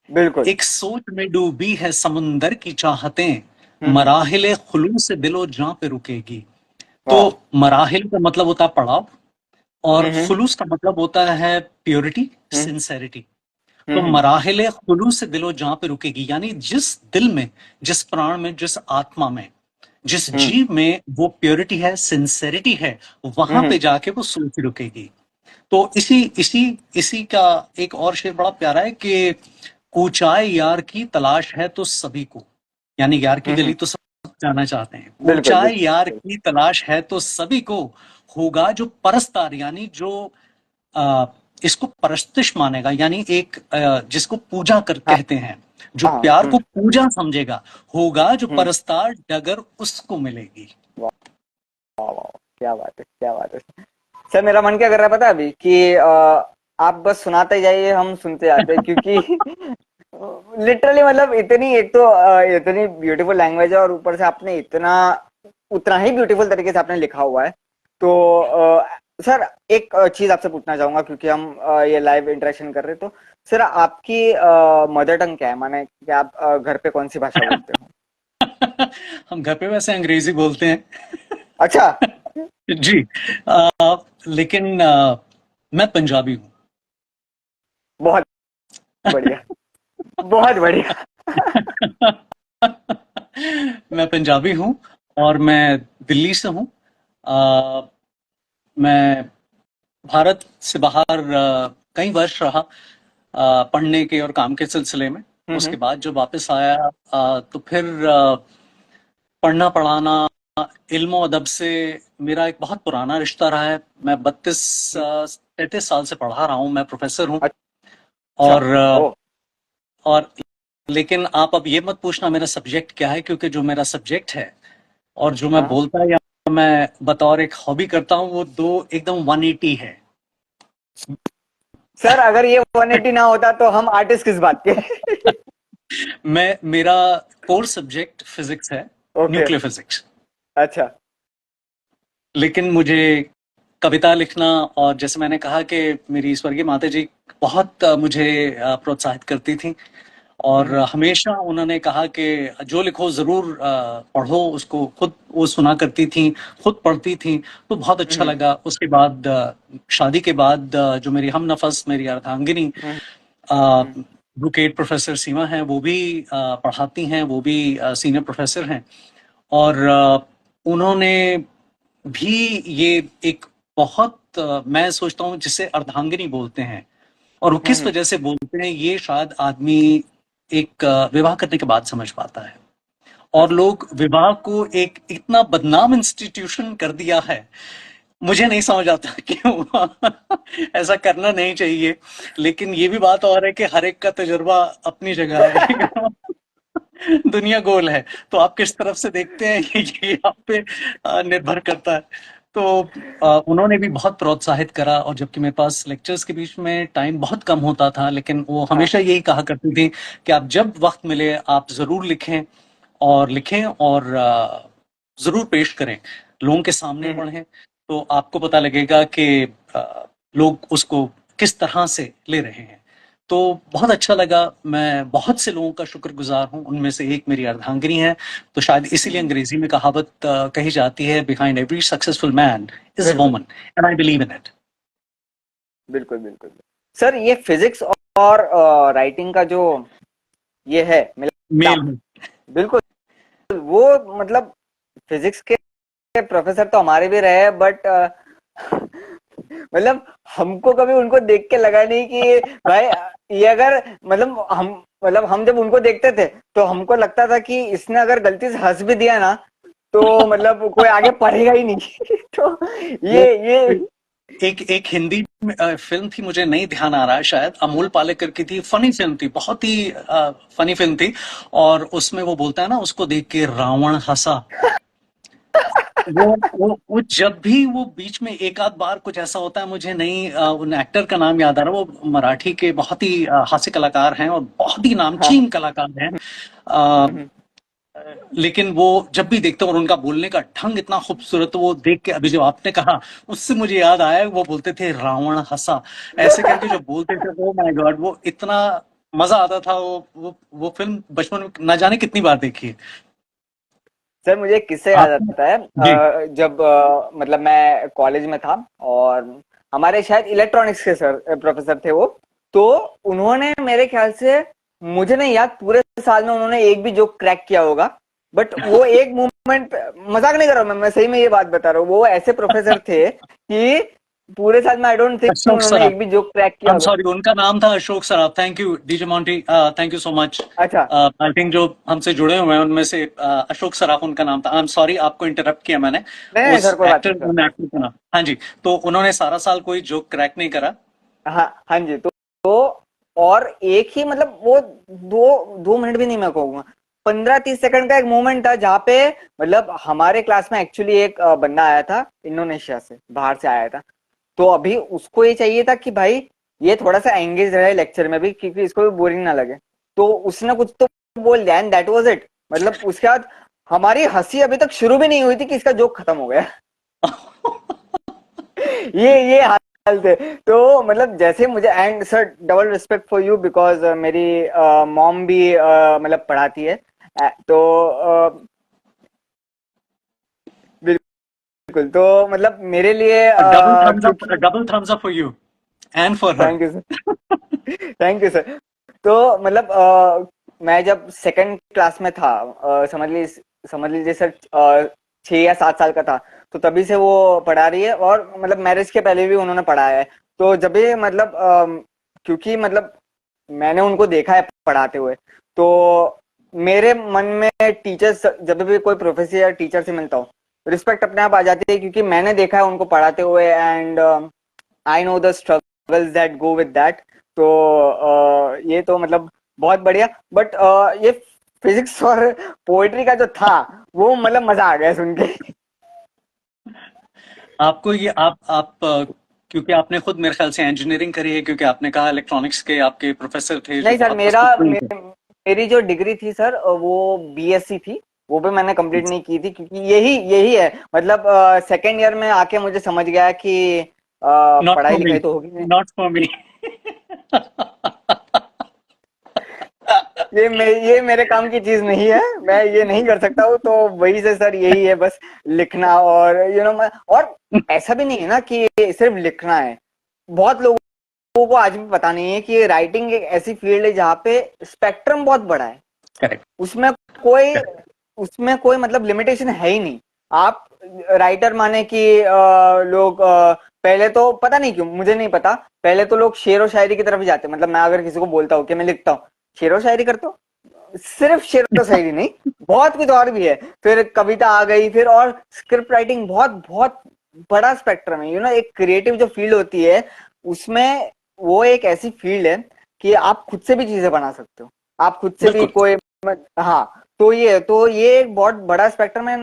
बिल्कुल। एक सोच में डूबी है समुंदर की चाहतें, हम्म। मराहिल खुलूस से दिलो जां पे रुकेगी। तो वाह। मराहिल का मतलब होता है पड़ाव, और हम्म। खुलूस का मतलब होता है प्योरिटी, हम्म। सिंसेरिटी। तो हम्म। मराहिल खुलूस से दिलो जां पे रुकेगी, यानी जिस दिल में, जिस प्राण में, जिस आत्मा में, जिस हम्म। जीव में वो प्योरिटी है, सिंसेरिटी है, वहां हम्म। पे जाके वो सोच रुकेगी। तो इसी इसी इसी का एक और शेर बड़ा प्यारा है कि कूचाए यार की तलाश है तो सभी को, यानी यार की हम्म। गली तो सब जाना चाहते हैं, बिल्कुल कूचाए यार बिल्कुल। की तलाश है तो सभी को, होगा जो परस्तार, यानी जो आ, इसको परस्तिश मानेगा, यानी एक जिसको पूजा कर हाँ कहते हैं, जो हाँ। प्यार को पूजा समझेगा, होगा जो हम्म। परस्तार डगर उसको मिलेगी। वाह वाह वाह, क्या बात है, क्या बात है। सर मेरा मन क्या कर रहा है पता है अभी कि आप बस सुनाते ही जाइए, हम सुनते जाते हैं, क्योंकि लिटरली मतलब इतनी, एक तो इतनी ब्यूटीफुल लैंग्वेज है, और ऊपर से आपने इतना, उतना ही ब्यूटीफुल तरीके से आपने लिखा हुआ है। तो सर एक चीज आपसे पूछना चाहूंगा, क्योंकि हम ये लाइव इंटरेक्शन कर रहे हैं, तो सर आपकी मदर टंग क्या है, माने कि आप घर पे कौन सी भाषा बोलते हो? हम घर पे वैसे अंग्रेजी बोलते हैं। अच्छा। जी। लेकिन मैं पंजाबी हूँ। बहुत बढ़िया, बहुत बढ़िया। मैं पंजाबी हूँ और मैं दिल्ली से हूँ। अ, मैं भारत से बाहर कई वर्ष रहा, पढ़ने के और काम के सिलसिले में। उसके हम्म। बाद जब वापस आया तो फिर पढ़ना पढ़ाना, इल्म अदब से मेरा एक बहुत पुराना रिश्ता रहा है। मैं 32-33 साल से पढ़ा रहा हूँ, मैं प्रोफेसर हूँ। अच्छा। और ओ। और लेकिन आप अब ये मत पूछना मेरा सब्जेक्ट क्या है, क्योंकि जो मेरा सब्जेक्ट है और जो मैं हाँ बोलता या मैं बतौर एक हॉबी करता हूँ, वो दो एकदम 180 है। सर अगर ये 180 ना होता तो हम आर्टिस्ट किस बात के? मेरा कोर सब्जेक्ट फिजिक्स है, ओके। Nuclear physics. अच्छा। लेकिन मुझे कविता लिखना, और जैसे मैंने कहा कि मेरी स्वर्गीय माता जी बहुत मुझे प्रोत्साहित करती थी, और हम्म। हमेशा उन्होंने कहा कि जो लिखो जरूर पढ़ो उसको। खुद वो सुना करती थी, खुद पढ़ती थी, तो बहुत अच्छा हम्म। लगा। उसके बाद शादी के बाद जो मेरी हम नफस, मेरी अर्धांगिनी हम्म। हम्म। एडवोकेट प्रोफेसर सीमा हैं, वो भी पढ़ाती हैं, वो भी सीनियर प्रोफेसर हैं। और उन्होंने भी ये एक बहुत मैं सोचता हूँ जिसे अर्धांगिनी बोलते हैं, और वो किस हम्म। वजह से बोलते हैं ये शायद आदमी एक विवाह करने के बाद समझ पाता है। और अच्छा। लोग विवाह को एक इतना बदनाम इंस्टीट्यूशन कर दिया है, मुझे नहीं समझ आता क्यों। ऐसा करना नहीं चाहिए। लेकिन ये भी बात और है कि हर एक का तजुर्बा अपनी जगह है। दुनिया गोल है, तो आप किस तरफ से देखते हैं ये आप पे निर्भर करता है। तो उन्होंने भी बहुत प्रोत्साहित करा, और जबकि मेरे पास लेक्चर्स के बीच में टाइम बहुत कम होता था, लेकिन वो हाँ। हमेशा यही कहा करती थी कि आप जब वक्त मिले आप जरूर लिखें, और लिखें और जरूर पेश करें, लोगों के सामने हम्म। पढ़ें, तो आपको पता लगेगा कि लोग उसको किस तरह से ले रहे हैं। तो बहुत अच्छा लगा। मैं बहुत से लोगों का शुक्रगुजार हूँ, उनमें से एक मेरी अर्धांगिनी है। तो शायद इसीलिए हम्म। अंग्रेजी में कहावत कही जाती है, behind every successful man is a बिल्कुल woman, and I believe in it. बिल्कुल बिल्कुल। सर ये फिजिक्स और राइटिंग का जो ये है मेल मिलाप, में। बिल्कुल। वो मतलब फिजिक्स के प्रोफेसर तो हमारे भी रहे, बट मतलब हमको कभी उनको देख के लगा नहीं कि भाई ये अगर मतलब हम जब उनको देखते थे तो हमको लगता था कि इसने अगर गलती से हंस भी दिया ना तो मतलब कोई आगे पढ़ेगा ही नहीं। तो वो ये एक एक हिंदी फिल्म थी, मुझे नहीं ध्यान आ रहा है, शायद अमोल पालेकर की थी, फनी फिल्म थी, बहुत ही फनी फिल्म थी। और उसमें वो बोलता है ना, उसको देख के रावण हंसा। वो जब भी वो बीच में एक आध बार कुछ ऐसा होता है, मुझे नहीं उन एक्टर का नाम याद आ रहा, वो मराठी के बहुत ही हास्य कलाकार हैं और बहुत ही हाँ। नामचीन कलाकार हैं। अ, लेकिन वो जब भी देखते हैं और उनका बोलने का ढंग इतना खूबसूरत, तो वो देख के अभी जो आपने कहा, उससे मुझे याद आया, वो बोलते थे रावण हंसा, ऐसे करके जो बोलते थे, ओ माय गॉड, वो इतना मजा आता था। वो फिल्म बचपन में ना जाने कितनी बार देखी है। सर मुझे एक किस्सा याद आपने? आता है, जी। जब मतलब मैं कॉलेज में था और हमारे शायद इलेक्ट्रॉनिक्स के सर प्रोफेसर थे वो। तो उन्होंने मेरे ख्याल से, मुझे नहीं याद पूरे साल में उन्होंने एक भी जोक क्रैक किया होगा, बट वो एक मोमेंट, मजाक नहीं कर रहा हूँ मैं सही में ये बात बता रहा हूँ, वो ऐसे प्रोफेसर थे कि पूरे साल में आई डोंट थिंक अशोक उन्होंने सराफ। एक भी जोक क्रैक आई किया एम होगा। सॉरी, उनका नाम था Ashok Saraf. Thank you DJ Monty, thank you so much. अच्छा। आई थिंक जो हमसे जुड़े हुए हैं उनमें से अशोक सराफ उनका नाम था। आई एम सॉरी, आपको इंटरप्ट किया मैंने। नहीं नहीं उस सर, कोई बात एक्टर, नहीं सर। उन एक्टर का नाम, हाँ जी। तो उन्होंने सारा साल कोई जोक क्रैक नहीं करा। हाँ हाँ जी। तो और एक ही मतलब वो दो दो मिनट भी नहीं मैं कहूंगा, 15-30 सेकंड का एक मोमेंट था जहाँ पे मतलब हमारे क्लास में एक्चुअली एक बंदा आया था इंडोनेशिया से, बाहर से आया था। तो अभी उसको ये चाहिए था कि भाई ये थोड़ा सा एंगेज रहे लेक्चर में भी, क्योंकि इसको भी बोरिंग ना लगे। तो उसने कुछ तो बोल दिया एंड दैट वाज इट। मतलब उसके बाद हमारी हंसी अभी तक शुरू भी नहीं हुई थी कि इसका जोक खत्म हो गया। ये हाल थे। तो मतलब जैसे मुझे, and sir double respect for you because मेरी मॉम भी मतलब पढ़ाती है। तो बिल्कुल, तो मतलब मेरे लिए क्योंकि double thumbs up for you and for her. Thank you sir. Thank you sir. तो मतलब मैं जब सेकंड क्लास में था, समझ लीजिए सर, 6 या 7 साल का था। तो तभी से वो पढ़ा रही है और मतलब मैरिज के पहले भी उन्होंने पढ़ाया है। तो जब भी मतलब क्योंकि मतलब मैंने उनको देखा है पढ़ाते हुए, तो मेरे मन में टीचर्स, जब भी कोई प्रोफेसर या टीचर से मिलता हूँ, रिस्पेक्ट अपने आप आ जाती है, क्योंकि मैंने देखा है उनको पढ़ाते हुए and I know the struggles that go with that. तो ये तो मतलब बहुत बढ़िया। बट ये फिजिक्स और पोएट्री का जो था वो मतलब मजा आ गया सुन के। आपको ये आप क्योंकि आपने खुद मेरे ख्याल से इंजीनियरिंग करी है, क्योंकि आपने कहा इलेक्ट्रॉनिक्स के आपके प्रोफेसर थे जो नहीं सर, बहुत मशहूर थे। मेरी जो डिग्री थी सर वो बीएससी थी। वो भी मैंने कंप्लीट नहीं की थी, क्योंकि यही यही है मतलब सेकेंड ईयर में आके मुझे समझ गया कि नॉट पढ़ाई फॉर मी, लिखाई तो होगी नहीं। Not for me. ये मेरे काम की चीज नहीं है, मैं ये नहीं कर सकता हूँ। तो वही से सर यही है बस, लिखना। और और ऐसा भी नहीं है ना कि सिर्फ लिखना है। बहुत लोगों को आज भी पता नहीं है कि राइटिंग एक ऐसी फील्ड है जहाँ पे स्पेक्ट्रम बहुत बड़ा है। करेक्ट। उसमें कोई उसमें कोई मतलब लिमिटेशन है ही नहीं। आप राइटर माने कि लोग पहले तो पता नहीं क्यों, मुझे नहीं पता, पहले तो लोग शेर व शायरी की तरफ ही जाते हैं। मतलब मैं अगर किसी को बोलता हूँ कि मैं लिखता हूँ, शेर व शायरी करता हूँ, सिर्फ शेर व शायरी नहीं, बहुत कुछ और भी है। फिर कविता आ गई, फिर और स्क्रिप्ट राइटिंग, बहुत बहुत बड़ा स्पेक्ट्रम है। एक क्रिएटिव जो फील्ड होती है उसमें, वो एक ऐसी फील्ड है कि आप खुद से भी चीजें बना सकते हो। आप खुद से भी बिल्कुल। कोई हाँ। तो ये एक बहुत बड़ा स्पेक्ट्रम है।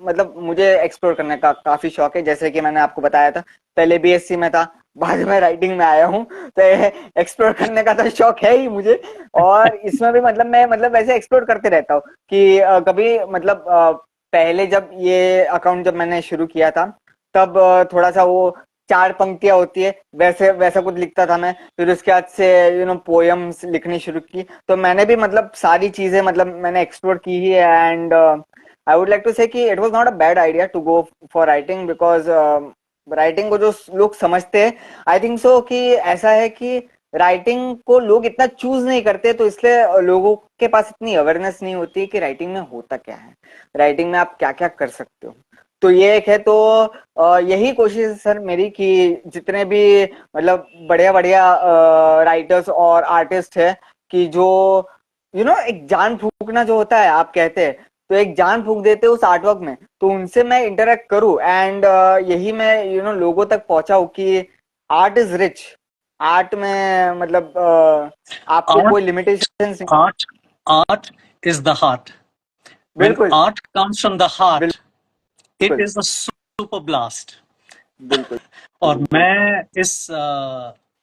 मतलब मुझे एक्सप्लोर करने का काफी शौक है, जैसे कि मैंने आपको बताया था, पहले बीएससी में था, बाद में राइटिंग में आया हूँ। तो एक्सप्लोर करने का तो शौक है ही मुझे। और इसमें भी मतलब मैं मतलब वैसे एक्सप्लोर करते रहता हूँ कि कभी मतलब पहले जब ये अकाउंट जब मैंने शुरू किया था, तब थोड़ा सा वो 4 पंक्तियां होती है, वैसे वैसा कुछ लिखता था मैं। फिर उसके बाद से पोयम्स लिखनी शुरू की। तो मैंने भी मतलब सारी चीजें मतलब मैंने एक्सप्लोर की ही है। And I would like to say कि it was not a bad idea to go for writing, because writing को जो लोग समझते हैं, आई थिंक सो कि ऐसा है कि राइटिंग को लोग इतना चूज नहीं करते, तो इसलिए लोगों के पास इतनी अवेयरनेस नहीं होती कि राइटिंग में होता क्या है, राइटिंग में आप क्या क्या कर सकते हो। तो ये एक है। तो यही कोशिश है सर मेरी कि जितने भी मतलब बढ़िया बढ़िया राइटर्स और आर्टिस्ट है कि जो एक जान फूकना जो होता है आप कहते हैं, तो एक जान फूक देते उस आर्टवर्क में, तो उनसे मैं इंटरेक्ट करूं एंड यही मैं लोगों तक पहुंचाऊं कि आर्ट इज रिच। आर्ट में मतलब आपको art कोई लिमिटेशन नहीं। art art is the heart. When बिल्कुल art comes from the heart, it बिल्कुल is a super blast. बिल्कुल और मैं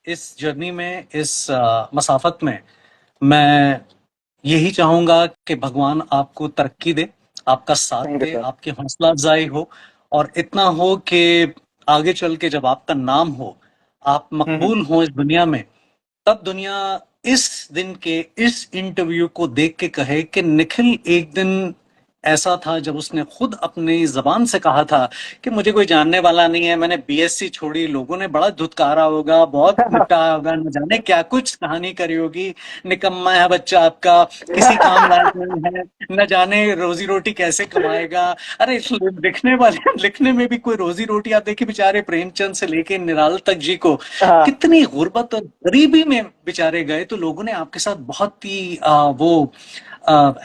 इस जर्नी में, इस मसाफत में, मैं यही चाहूंगा कि भगवान आपको तरक्की दे, आपका साथ थैंक यू दे, सर। आपकी हौसला अफजाई हो, और इतना हो कि आगे चल के जब आपका नाम हो, आप हम्म। मकबूल हो इस दुनिया में, तब दुनिया इस दिन के इस इंटरव्यू को देख के कहे कि निखिल एक दिन ऐसा था जब उसने खुद अपनी जबान से कहा था कि मुझे कोई जानने वाला नहीं है, मैंने बीएससी छोड़ी, लोगों ने बड़ा धुतकारा होगा, बहुत निपटाया होगा, न जाने क्या कुछ कहानी करी होगी, निकम्मा है बच्चा आपका, किसी काम लायक नहीं है, न जाने रोजी रोटी कैसे कमाएगा। अरे लिखने वाले, लिखने में भी कोई रोजी रोटी, आप देखिए बेचारे प्रेमचंद से लेके निराल तक जी को हाँ कितनी गुर्बत और गरीबी में बेचारे गए, तो लोगों ने आपके साथ बहुत ही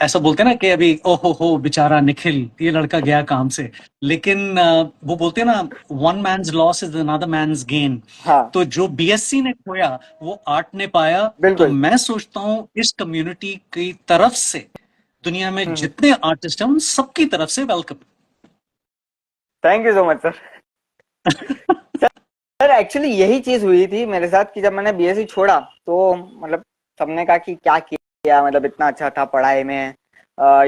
ऐसा बोलते हैं ना कि अभी ओहो हो बेचारा निखिल, ये लड़का गया काम से, लेकिन वो बोलते हैं ना, one man's loss is another man's gain. हाँ तो जो बीएससी ने खोया वो आर्ट ने पाया। तो बिल्कुल। मैं सोचता हूं इस कम्युनिटी की तरफ से, दुनिया में हम्म। जितने आर्टिस्ट हैं उन सबकी तरफ से welcome. Thank you so much sir. Sir actually यही चीज हुई थी मेरे साथ कि जब मैंने बीएससी छोड़ा तो मतलब सबने कहा कि क्या किया, मतलब इतना अच्छा था पढ़ाई में,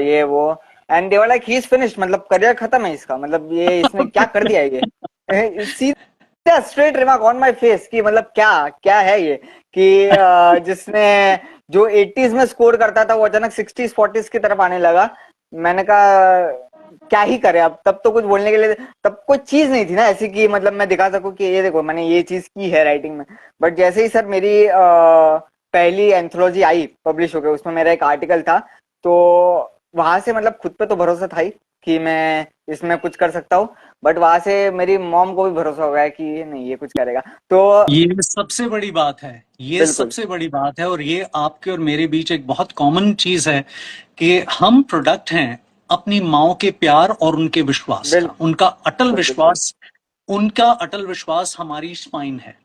ये वो, and they were like he is finished, मतलब करियर खत्म है इसका, मतलब ये इसने क्या कर दिया है ये। सीधा straight remark on my face कि मतलब क्या क्या है ये कि जिसने जो 80s में स्कोर करता था वो अचानक 60s 40s की तरफ आने लगा। मैंने कहा क्या ही करे अब, तब तो कुछ बोलने के लिए तब कोई चीज नहीं थी ना ऐसी कि मतलब मैं दिखा सकूं कि ये देखो मैंने ये चीज की है राइटिंग में। बट जैसे ही सर मेरी पहली एंथोलॉजी आई पब्लिश हो गई, उसमें मेरा एक आर्टिकल था, तो वहां से मतलब खुद पे तो भरोसा था ही कि मैं इसमें कुछ कर सकता हूँ, बट वहां से मेरी मॉम को भी भरोसा हो गया कि ये नहीं ये कुछ करेगा। तो ये सबसे बड़ी बात है, ये बिल्कुल सबसे बड़ी बात है, और ये आपके और मेरे बीच एक बहुत कॉमन चीज है कि हम प्रोडक्ट हैं अपनी माओ के प्यार और उनके विश्वास का, बिल्कुल उनका अटल बिल्कुल विश्वास। उनका अटल विश्वास हमारी स्पाइन है,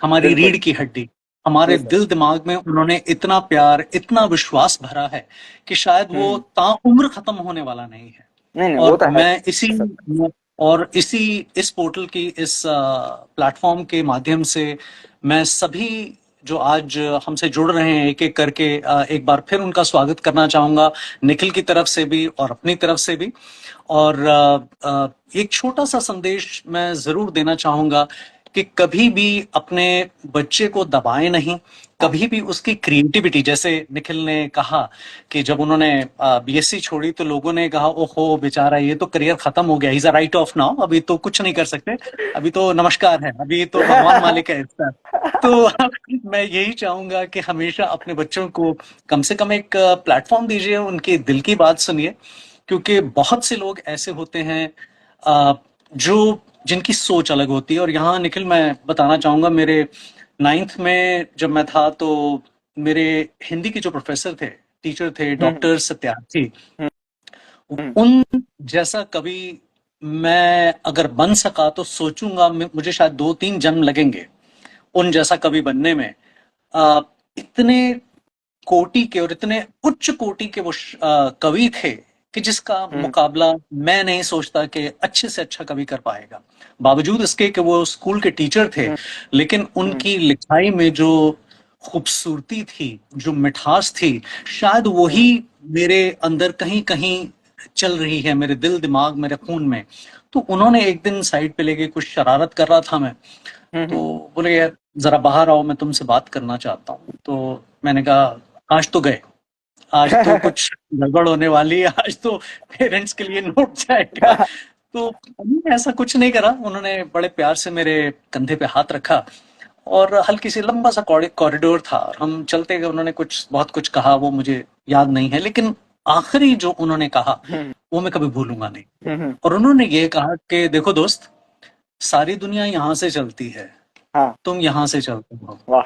हमारी बिल्कुल। रीढ़ की हड्डी, हमारे जी सर। दिल दिमाग में उन्होंने इतना प्यार, इतना विश्वास भरा है कि शायद वो हम्म। ताउम्र खत्म होने वाला नहीं है। नहीं नहीं वो और तो है मैं इसी सर। और इसी इस पोर्टल की, इस प्लेटफॉर्म के माध्यम से मैं सभी जो आज हमसे जुड़ रहे हैं एक एक करके, एक बार फिर उनका स्वागत करना चाहूंगा, निखिल की तरफ से भी और अपनी तरफ से भी। और एक छोटा सा संदेश मैं जरूर देना चाहूंगा कि कभी भी अपने बच्चे को दबाएं नहीं, कभी भी उसकी क्रिएटिविटी, जैसे निखिल ने कहा कि जब उन्होंने बीएससी छोड़ी तो लोगों ने कहा ओहो बेचारा ये तो करियर खत्म हो गया, is a right of now, अभी तो कुछ नहीं कर सकते, अभी तो नमस्कार है, अभी तो भगवान मालिक है इसका। तो मैं यही चाहूंगा कि हमेशा अपने बच्चों को कम से कम एक प्लेटफॉर्म दीजिए, उनके दिल की बात सुनिए, क्योंकि बहुत से लोग ऐसे होते हैं जो जिनकी सोच अलग होती है। और यहाँ निखिल मैं बताना चाहूंगा, मेरे नाइन्थ में जब मैं था तो मेरे हिंदी के जो प्रोफेसर थे, टीचर थे, हम्म डॉक्टर सत्यार्थी, हम्म हम्म उन जैसा कभी मैं अगर बन सका तो सोचूंगा मुझे शायद 2-3 जन्म लगेंगे उन जैसा कभी बनने में। अ, इतने कोटि के और इतने उच्च कोटि के वो कवि थे कि जिसका हम्म मुकाबला मैं नहीं सोचता कि अच्छे से अच्छा कवि कर पाएगा। बावजूद इसके कि वो स्कूल के टीचर थे, हम्म लेकिन हम्म उनकी लिखाई में जो खूबसूरती थी, जो मिठास थी, शायद वही हम्म मेरे अंदर कहीं कहीं चल रही है, मेरे दिल दिमाग मेरे खून में। तो उन्होंने एक दिन साइड पे लेके, कुछ शरारत कर रहा था मैं, तो हम्म बोले यार जरा बाहर आओ, मैं तुमसे बात करना चाहता हूँ। तो मैंने कहा आज तो गए, आज तो कुछ गड़बड़ होने वाली है, आज तो पेरेंट्स के लिए नोट जाएगा। तो उन्होंने ऐसा कुछ नहीं करा, उन्होंने बड़े प्यार से मेरे कंधे पे हाथ रखा, और हल्की सी लंबा सा कॉरिडोर था और हम चलते गए, उन्होंने कुछ बहुत कुछ कहा, वो मुझे याद नहीं है, लेकिन आखिरी जो उन्होंने कहा हम्म, वो मैं कभी भूलूंगा नहीं। हम्म, और उन्होंने ये कहा कि देखो दोस्त, सारी दुनिया यहां से चलती है, हाँ, तुम यहां से चलते हो। वाह।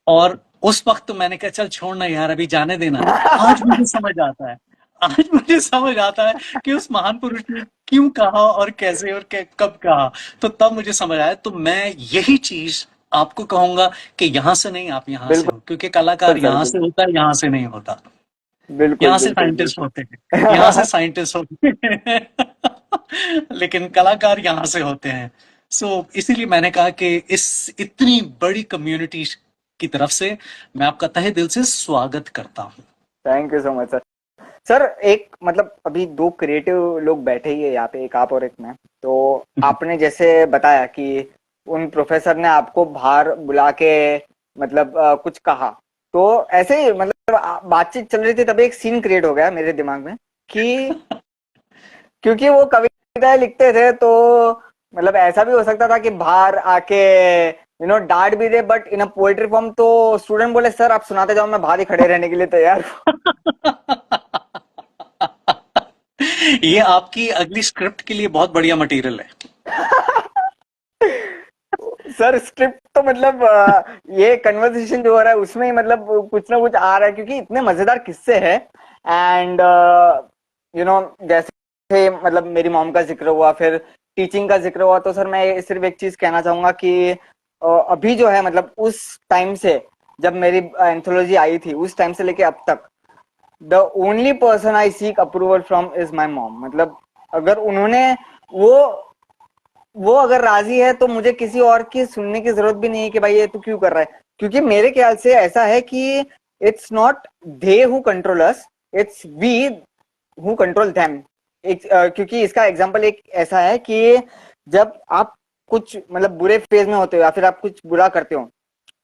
और उस वक्त तो मैंने कहा चल छोड़ना यार, अभी जाने देना। आज मुझे समझ आता है, आज मुझे समझ आता है कि उस महान पुरुष ने क्यों कहा और कैसे और कब कहा। तो तब मुझे समझ आया। तो मैं यही चीज आपको कहूंगा कि यहां से नहीं, आप यहां से बिल्कुल हो, क्योंकि कलाकार सर, यहां से होता है, यहां से नहीं होता। बिल्कुल यहाँ से बिल्कुल साइंटिस्ट बिल्कुल। होते हैं, यहाँ से साइंटिस्ट होते हैं लेकिन कलाकार यहाँ से होते हैं। सो इसीलिए मैंने कहा कि इस इतनी बड़ी कम्युनिटी की तरफ से मैं आपका तहे दिल से स्वागत करता हूँ। Thank you so much sir. Sir, एक मतलब अभी दो क्रिएटिव लोग बैठे ही है यहाँ पे, एक आप और एक मैं। तो आपने जैसे बताया कि उन प्रोफेसर ने आपको बाहर बुला के मतलब कुछ कहा, तो ऐसे ही मतलब बातचीत चल रही थी, तभी एक सीन क्रिएट हो गया मेरे दिमाग में कि क्योंकि वो कविताएं लिखते थे, तो मतलब ऐसा भी हो सकता था कि बाहर आके डांट भी दे, but in a poetry form. तो स्टूडेंट बोले सर आप सुनाते जाओ, मैं बाहर ही खड़े रहने के लिए तैयार ये आपकी अगली स्क्रिप्ट के लिए बहुत बढ़िया मटेरियल है। सर स्क्रिप्ट तो मतलब ये कन्वर्सेशन जो हो रहा है उसमें ही मतलब कुछ ना कुछ आ रहा है, क्योंकि इतने मजेदार किस्से हैं। एंड जैसे मतलब मेरी मॉम का जिक्र हुआ, फिर टीचिंग का जिक्र हुआ, तो सर मैं सिर्फ एक चीज कहना चाहूंगा कि अभी जो है मतलब उस टाइम से जब मेरी एंथोलॉजी आई थी, उस टाइम से लेके अब तक the only person I seek approval from is my mom. मतलब अगर उन्होंने वो वो अगर राजी है तो मुझे किसी और की सुनने की जरूरत भी नहीं है कि भाई ये तू क्यों कर रहा है। क्योंकि मेरे ख्याल से ऐसा है कि it's not they who control us, it's we who control them. क्योंकि इसका एग्जांपल एक ऐसा है कि जब आप कुछ मतलब बुरे फेज में होते हो या फिर आप कुछ बुरा करते हो,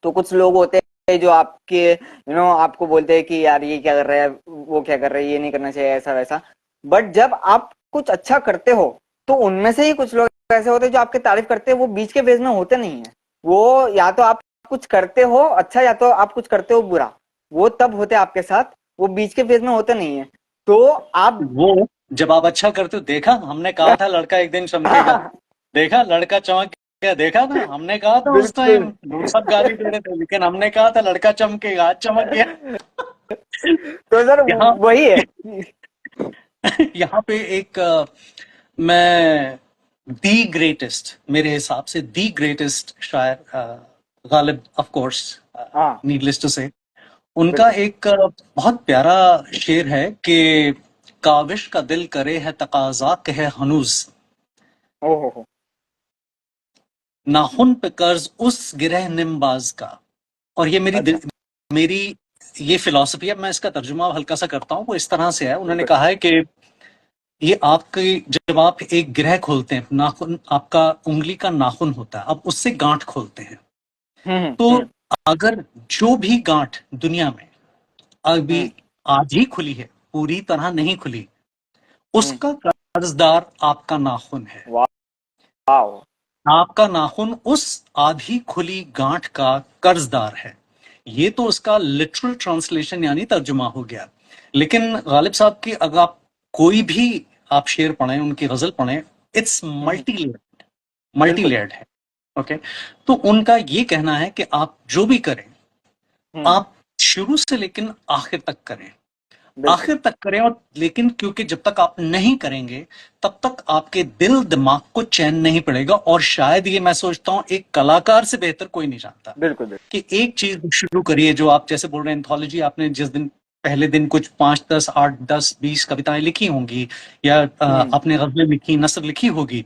तो कुछ लोग होते हैं जो आपके आपको बोलते हैं कि यार ये क्या कर रहा है, वो क्या कर रहा है, ये नहीं करना चाहिए, ऐसा वैसा। बट जब आप कुछ अच्छा करते हो, तो उनमें से ही कुछ लोग ऐसे होते हैं जो आपकी तारीफ करते हैं, वो बीच के फेज में होते नहीं है। वो या तो आप कुछ करते हो अच्छा, या तो आप कुछ करते हो बुरा, वो तब होते हैं आपके साथ, वो बीच के फेज में होते नहीं है। तो आप वो जब आप अच्छा करते हो, देखा हमने कहा था लड़का एक दिन चमकेगा, देखा लड़का चमक गया, देखा ना, हमने कहा था उस बिल्कुल। टाइम। लोग सब गाली दे रहे थे लेकिन हमने कहा था लड़का चमकेगा, आज चमक गया। तो सर यहाँ वही है। यहाँ पे एक मैं दी ग्रेटेस्ट, मेरे हिसाब से दी ग्रेटेस्ट शायर गालिब, ऑफ कोर्स, हाँ, नीडलेस टू से, उनका बिल्कुल। एक बहुत प्यारा शेर है कि काविश का दिल करे है तकाजा कहे हनूज, ओहो हो। नाखुन पे कर्ज उस गिरह निम्बाज का। और ये अच्छा, मेरी ये फिलॉसफी है। मैं इसका तर्जुमा हल्का सा करता हूँ। वो इस तरह से है, उन्होंने बिल्कुल। कहा है कि ये आपकी, जब आप एक गिरह खोलते हैं, नाखून आपका उंगली का नाखून होता है, अब उससे गांठ खोलते हैं। तो हम्म, अगर जो भी गांठ दुनिया में अभी हम्म, आज ही खुली है, पूरी तरह नहीं खुली, हम्म। उसका कर्जदार आपका नाखून है। वाह। आपका नाखून उस आधी खुली गांठ का कर्जदार है। ये तो उसका लिटरल ट्रांसलेशन यानी तर्जुमा हो गया। लेकिन गालिब साहब की अगर आप कोई भी आप शेर पढ़ें, उनकी गजल पढ़ें, it's hmm, multi layered, multi बिल्कुल। लेयर्ड है। ओके। तो उनका ये कहना है कि आप जो भी करें, हम्म, आप शुरू से लेकिन आखिर तक करें, बिल्कुल। आखिर तक करें। और लेकिन क्योंकि जब तक आप नहीं करेंगे, तब तक आपके दिल दिमाग को चैन नहीं पड़ेगा। और शायद ये मैं सोचता हूं एक कलाकार से बेहतर कोई नहीं जानता बिल्कुल बिल्कुल। कि एक चीज शुरू करिए, जो आप जैसे बोल रहे हैं एंथोलॉजी, आपने जिस दिन पहले दिन कुछ 5 10 8 10 20 कविताएं लिखी होंगी, या हम्म, आपने गजलें लिखी, नसर लिखी होगी,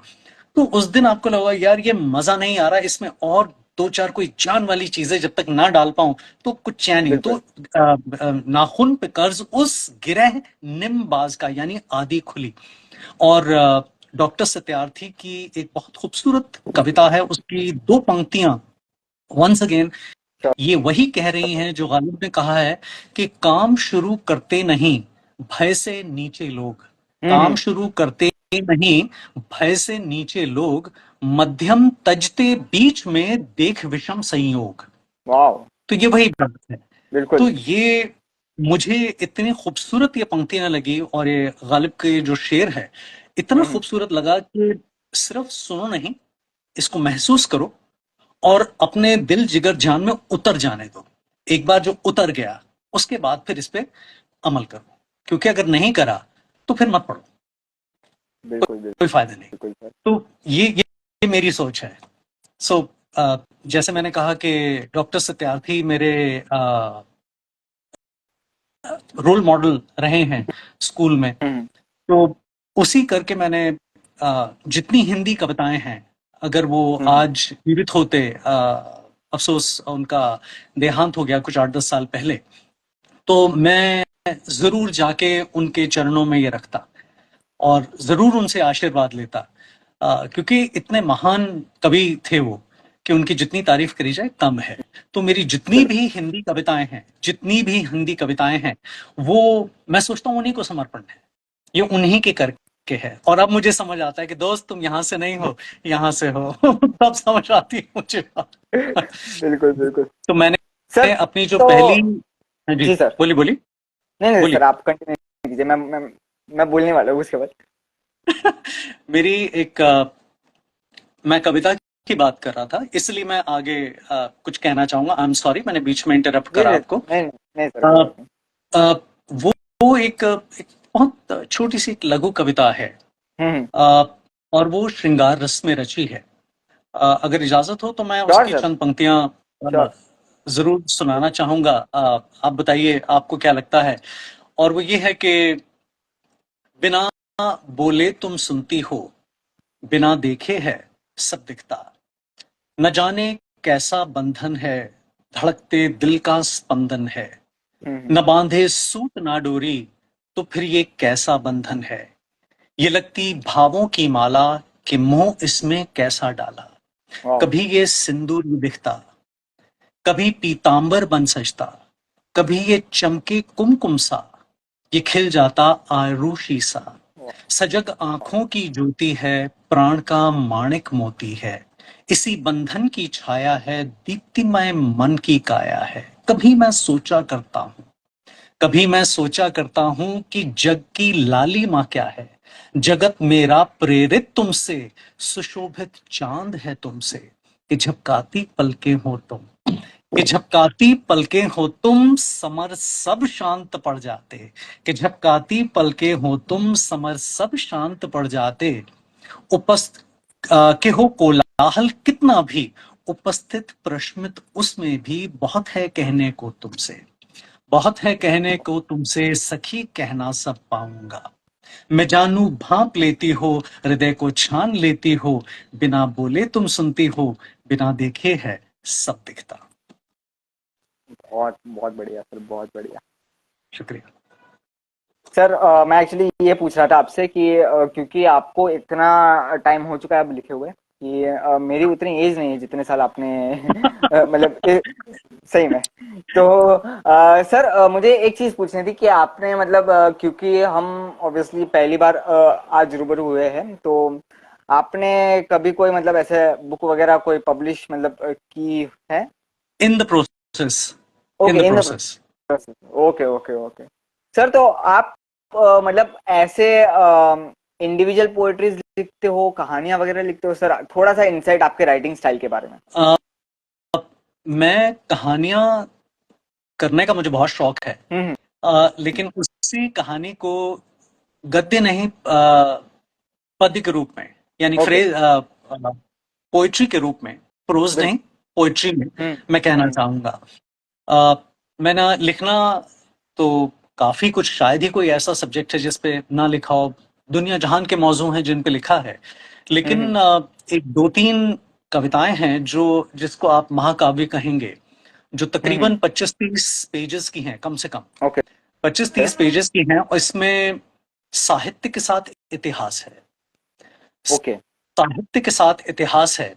तो उस दिन आपको लगा यार ये मजा नहीं आ रहा, इसमें और दो चार कोई जान वाली चीजें जब तक ना डाल पाऊं तो कुछ चैन नहीं। तो बिल्कुल। नाखून पे कर्ज उस गिरह निम्बाज का, यानी आधी खुली। और डॉक्टर सत्यार्थी की एक बहुत खूबसूरत कविता है, उसकी दो पंक्तियां वंस अगेन ये वही कह रही हैं जो गालिब ने कहा है कि काम शुरू करते नहीं भय से नीचे लोग, काम हम्म। शुरू करते नहीं भय से नीचे लोग, मध्यम तजते बीच में देख विषम संयोग। वाह। तो ये वही बात है। तो बिल्कुल। ये मुझे इतनी खूबसूरत ये पंक्तियां लगी और ये गालिब के जो शेर है इतना हम्म। खूबसूरत लगा कि सिर्फ सुनो नहीं, इसको महसूस करो और अपने दिल जिगर जान में उतर जाने दो। एक बार जो उतर गया उसके बाद फिर इस पे अमल करो, क्योंकि अगर नहीं करा तो फिर मत पढ़ो, बिल्कुल कोई फायदा नहीं। बिल्कुल सर। तो ये मेरी सोच है। सो जैसे मैंने कहा कि डॉक्टर सत्यार्थी मेरे रोल मॉडल रहे हैं स्कूल में, हम्म। तो उसी करके मैंने जितनी हिंदी कविताएं हैं, अगर वो हम्म। आज जीवित होते, अफसोस उनका देहांत हो गया कुछ 8-10 साल पहले, तो मैं जरूर जाके उनके चरणों में ये रखता और जरूर उनसे आशीर्वाद लेता, क्योंकि इतने महान कवि थे वो कि उनकी जितनी तारीफ करी जाए कम है। तो मेरी जितनी बिल्कुल। भी हिंदी कविताएं हैं, जितनी भी हिंदी कविताएं हैं, वो मैं सोचता हूँ उन्हीं को समर्पण है, ये उन्हीं के करके है। और अब मुझे समझ आता है कि दोस्त तुम यहाँ से नहीं हो, यहाँ से हो। तब समझ आती है मुझे बात। बिल्कुल बिल्कुल। तो मैंने सर अपनी जो तो पहली, हाँ जी, जी सर। बोली बोली नहीं नहीं सर, बोली। आप कंटिन्यू कीजिए, मैं बोलने वाला हूँ उसके बाद। मेरी एक मैं कविता की बात कर रहा था, इसलिए मैं आगे कुछ कहना चाहूंगा। आई एम सॉरी, मैंने बीच में इंटरप्ट जी करा जी, आपको। नहीं नहीं नहीं सर, अ, कोई बात नहीं। अ, वो एक बहुत छोटी सी एक लघु कविता है, हम्म। अ, और वो श्रृंगार रस में रची है। अगर इजाजत हो तो मैं श्योर उसकी सर। चंद पंक्तियां श्योर। जरूर सुनाना चाहूंगा। आप बताइए आपको क्या लगता है। और वो ये है कि बिना बोले तुम सुनती हो, बिना देखे है सब दिखता, न जाने कैसा बंधन है, धड़कते दिल का स्पंदन है, हम्म। न बांधे सूत ना डोरी, तो फिर ये कैसा बंधन है, ये लगती भावों की माला, कि मोह इसमें कैसा डाला, वाह। कभी ये सिंदूर दिखता, कभी पीतांबर बन सजता, कभी ये चमके कुमकुम सा, ये खिल जाता आरुषि सा, वाह। सजग आंखों की ज्योति है, प्राण का माणिक मोती है, इसी बंधन की छाया है, दीप्तिमय मन की काया है। कभी मैं सोचा करता हूं कि जग की लाली माँ क्या है, जगत मेरा प्रेरित तुमसे, सुशोभित चांद है तुमसे, कि झपकाती पलकें हो तुम, कि झपकाती पलकें हो तुम, समर सब शांत पड़ जाते, कि झपकाती पलकें हो तुम, समर सब शांत पड़ जाते, उपस्थ के हो कोलाहल कितना भी, उपस्थित प्रश्मित उसमें भी, बहुत है कहने को तुमसे, बहुत है कहने को तुमसे, सखी कहना सब पाऊंगा, मैं जानू भांप लेती हो, हृदय को छान लेती हो, बिना बोले तुम सुनती हो, बिना देखे है सब दिखता। बहुत बहुत बढ़िया सर, बहुत बढ़िया। शुक्रिया। सर मैं एक्चुअली ये पूछ रहा था आपसे कि क्योंकि आपको इतना टाइम हो चुका है अब लिखे हुए कि मेरी उतनी एज नहीं है जितने साल आपने मतलब सही में। तो सर मुझे एक चीज पूछनी थी कि आपने मतलब क्योंकि हम ऑब्वियसली पहली बार आज रूबरू हुए हैं, तो आपने कभी कोई मतलब ऐसे बुक वगैरह कोई पब्लिश मतलब की है? In the process, in the okay, in the process. Process. Okay okay okay. Sir तो आप मतलब ऐसे इंडिविजुअल पोएट्रीज लिखते हो, कहानियां वगैरह लिखते हो सर? थोड़ा सा इंसाइट आपके राइटिंग स्टाइल के बारे में। मैं कहानियां करने का मुझे बहुत शौक है, हम्म। लेकिन उसी कहानी को गद्य नहीं, पद्य के रूप में, यानी ओके। फ्रेज, पोइट्री के रूप में, प्रोज बिल्कुल। नहीं, पोइट्री में हम्म। मैं कहना हम्म। चाहूंगा। अ, मैंने लिखना तो काफी कुछ, शायद ही कोई ऐसा सब्जेक्ट है जिस पे ना लिखा हो। दुनिया जहान के मौजू हैं जिन पे लिखा है, हम्म। लेकिन एक दो तीन कविताएं हैं जो, जिसको आप महाकाव्य कहेंगे, जो हम्म। तकरीबन 25-30 पेजेस की हैं कम से कम, ओके। 25-30 पेजेस की हैं, और इसमें साहित्य के साथ इतिहास है, ओके। साहित्य के साथ इतिहास है।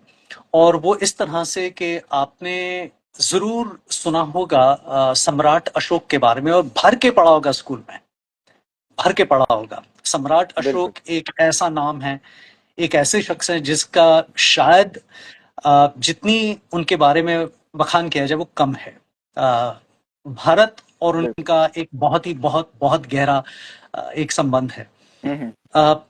और वो इस तरह से कि आपने जरूर सुना होगा सम्राट अशोक के बारे में, और भर के पढ़ा होगा स्कूल में, भर के पढ़ा होगा। सम्राट बिल्कुल। अशोक एक ऐसा नाम है, एक ऐसे शख्स है जिसका शायद जितनी उनके बारे में बखान किया जाए वो कम है। भारत और उनका एक बहुत ही बहुत बहुत गहरा एक संबंध है। हम्म,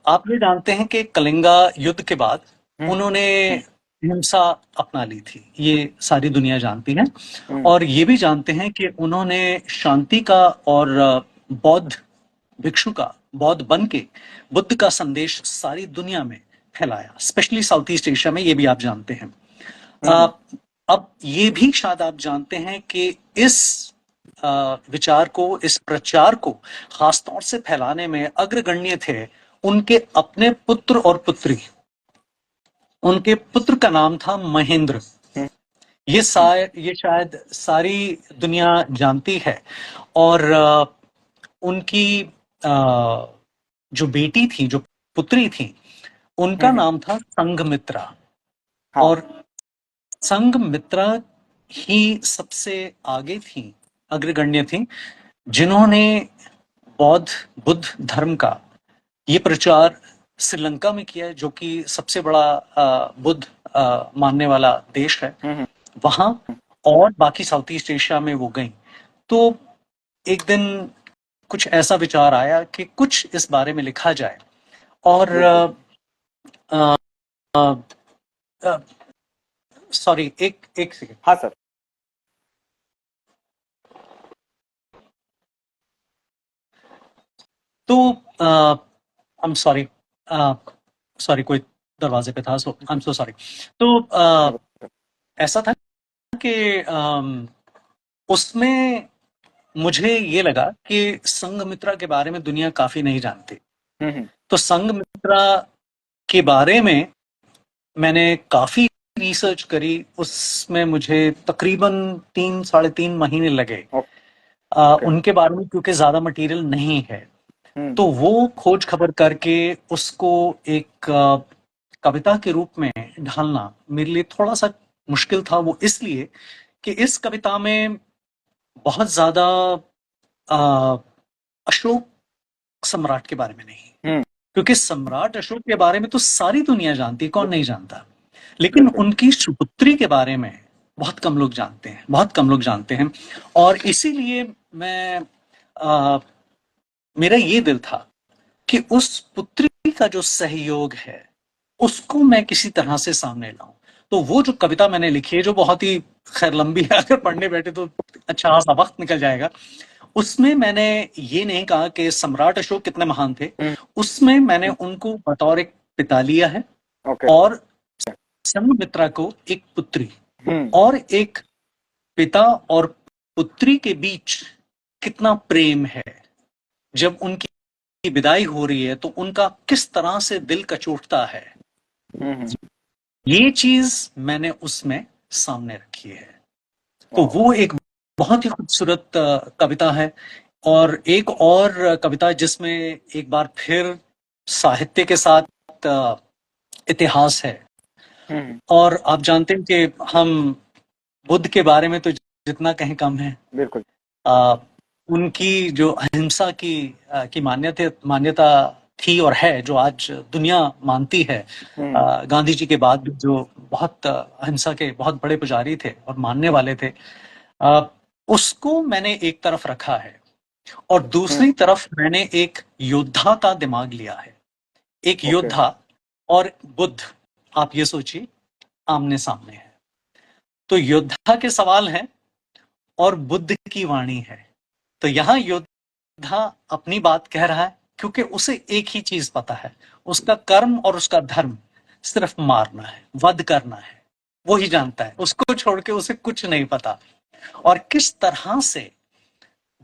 आप ये जानते हैं कि कलिंगा युद्ध के बाद हम्म, उन्होंने हिंसा अपना ली थी, ये सारी दुनिया जानती है। हम्म, और ये भी जानते हैं कि उन्होंने शांति का और बौद्ध भिक्षु का, बौद्ध बन के बुद्ध का संदेश सारी दुनिया में फैलाया, स्पेशली साउथ ईस्ट एशिया में, ये भी आप जानते हैं। हम्म, अब ये भी शायद आप जानते हैं कि इस विचार को, इस प्रचार को खासतौर से फैलाने में अग्रगण्य थे उनके अपने पुत्र और पुत्री। उनके पुत्र का नाम था महेंद्र। हम्म, ये शायद सारी दुनिया जानती है। और उनकी जो बेटी थी, जो पुत्री थी, उनका हम्म, नाम था संघमित्रा। हाँ, और संघमित्रा ही सबसे आगे थी, अग्रगण्य थी, जिन्होंने बौद्ध बुद्ध धर्म का ये प्रचार श्रीलंका में किया है, जो कि सबसे बड़ा बुद्ध मानने वाला देश है, हम्म, वहां। और बाकी साउथ ईस्ट एशिया में वो गई। तो एक दिन कुछ ऐसा विचार आया कि कुछ इस बारे में लिखा जाए। और बिल्कुल, सॉरी, एक एक सेकेंड। हाँ सर। तो आई एम सॉरी, सॉरी, कोई दरवाजे पे था, सो आई एम सो सॉरी। तो ऐसा था कि उसमें मुझे ये लगा कि संघमित्रा के बारे में दुनिया काफी नहीं जानती। हम्म, तो संघमित्रा के बारे में मैंने काफी रिसर्च करी। उसमें मुझे तकरीबन 3 साढ़े 3 महीने लगे ओके, उनके बारे में, क्योंकि ज्यादा मटेरियल नहीं है। हम्म, तो वो खोज खबर करके उसको एक कविता के रूप में ढालना मेरे लिए थोड़ा सा मुश्किल था। वो इसलिए कि इस कविता में बहुत ज्यादा अ, अशोक सम्राट के बारे में नहीं, हम्म, क्योंकि सम्राट अशोक के बारे में तो सारी दुनिया जानती है, कौन नहीं जानता। लेकिन बिल्कुल, उनकी सुपुत्री के बारे में बहुत कम लोग जानते हैं, बहुत कम लोग जानते हैं। और इसीलिए मैं मेरा ये दिल था कि उस पुत्री का जो सहयोग है उसको मैं किसी तरह से सामने लाऊं। तो वो जो कविता मैंने लिखी है, जो बहुत ही खैर लंबी है, अगर पढ़ने बैठे तो अच्छा खासा वक्त निकल जाएगा, उसमें मैंने ये नहीं कहा कि सम्राट अशोक कितने महान थे। हम्म, उसमें मैंने हम्म, उनको बतौर एक पिता लिया है, ओके, और संघमित्रा को एक पुत्री। हम्म, और एक पिता और पुत्री के बीच कितना प्रेम है, जब उनकी विदाई हो रही है तो उनका किस तरह से दिल कचोटता है, हम्म, ये चीज मैंने उसमें सामने रखी है। तो वाह, वो एक बहुत ही खूबसूरत कविता है। और एक और कविता जिसमें एक बार फिर साहित्य के साथ इतिहास है। हम्म, और आप जानते हैं कि हम बुद्ध के बारे में तो जितना कहें कम है। बिल्कुल, आ, उनकी जो अहिंसा की मान्यता थी और है, जो आज दुनिया मानती है। हम्म, गांधी जी के बाद भी जो बहुत अहिंसा के बहुत बड़े पुजारी थे और मानने वाले थे, आ, उसको मैंने एक तरफ रखा है, और हम्म, दूसरी तरफ मैंने एक योद्धा का दिमाग लिया है। एक ओके, योद्धा और बुद्ध, आप ये सोचिए, आमने सामने है। तो योद्धा के सवाल हैं और बुद्ध की वाणी है। तो यहां योद्धा अपनी बात कह रहा है, क्योंकि उसे एक ही चीज पता है, उसका कर्म और उसका धर्म सिर्फ मारना है, वध करना है। वो ही जानता है, उसको छोड़ के उसे कुछ नहीं पता। और किस तरह से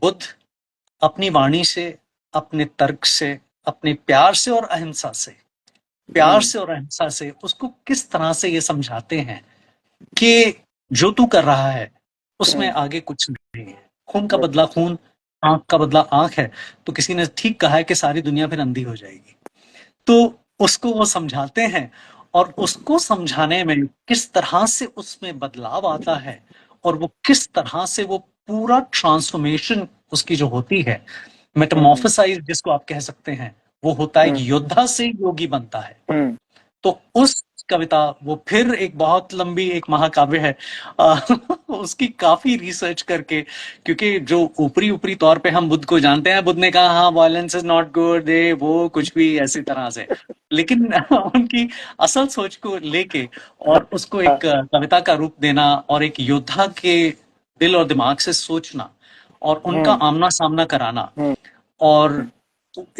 बुद्ध अपनी वाणी से, अपने तर्क से, अपने प्यार हम्म, से और अहिंसा से उसको किस तरह से ये समझाते हैं कि जो तू कर रहा है उसमें हम्म, आगे कुछ नहीं है। खून का बिल्कुल, बदला खून, आंख का बदला आंख है। तो किसी ने ठीक कहा है कि सारी दुनिया फिर अंधी हो जाएगी। तो उसको वो समझाते हैं, और उसको समझाने में किस तरह से उसमें बदलाव आता है, और वो किस तरह से वो पूरा ट्रांसफॉर्मेशन उसकी जो होती है, हम्म, मेटामॉर्फोसाइज जिसको आप कह सकते हैं, वो होता है हम्म, योद्धा से योगी बनता है। हम्म, तो उस कविता वो फिर एक बहुत लंबी एक महाकाव्य है। अ, उसकी काफी रिसर्च करके, क्योंकि जो ऊपरी ऊपरी तौर पे हम बुद्ध को जानते हैं, बुद्ध ने कहा हाँ वायलेंस इज नॉट गुड, दे वो कुछ भी ऐसी तरह से, लेकिन उनकी असल सोच को लेके और उसको एक कविता का रूप देना और एक योद्धा के दिल और दिमाग से सोचना और उनका आमना सामना कराना और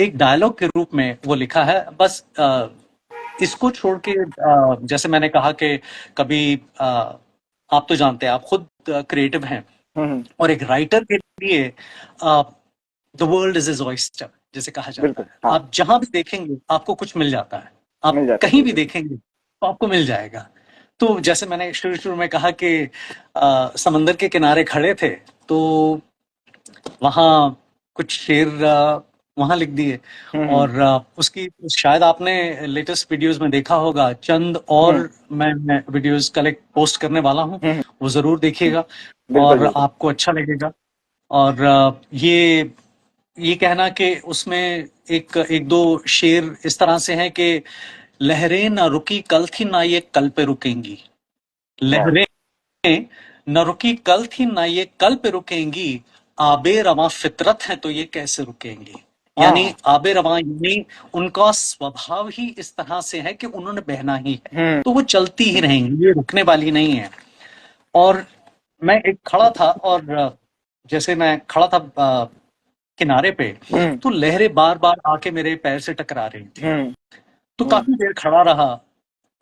एक डायलॉग के रूप में वो लिखा है। बस इसको छोड़ के जैसे मैंने कहा कि कभी आप तो जानते हैं, आप खुद क्रिएटिव हैं और एक राइटर के लिए the world is is oyster जैसे कहा जाता बिल्कुल, है। हाँ। आप जहां भी देखेंगे आपको कुछ मिल जाता है, आप मिल जाता है, कहीं भी बिल्कुल। देखेंगे तो आपको मिल जाएगा। तो जैसे मैंने शुरू शुरू में कहा कि समंदर के किनारे खड़े थे तो वहाँ कुछ शेर वहाँ लिख दिए और उसकी शायद आपने लेटेस्ट वीडियोस में देखा होगा, चंद और मैं वीडियोस कलेक्ट पोस्ट करने वाला हूँ, वो जरूर देखिएगा बिल्कुल, और बिल्कुल। आपको अच्छा लगेगा। और ये कहना कि उसमें एक एक दो शेर इस तरह से हैं कि लहरें ना रुकी कल थी ना ये कल पे रुकेंगी, लहरें न रुकी कल थी ना ये कल पे रुकेंगी, आबे रवां फितरत है तो ये कैसे रुकेंगी। यानी आबे रवां यानी उनका स्वभाव ही इस तरह से है कि उन्होंने बहना ही है, तो वो चलती ही रहेंगी, ये रुकने वाली नहीं है। और मैं एक खड़ा था और जैसे मैं खड़ा था किनारे पे, तो लहरें बार बार आके मेरे पैर से टकरा रही थी। तो काफी देर खड़ा रहा,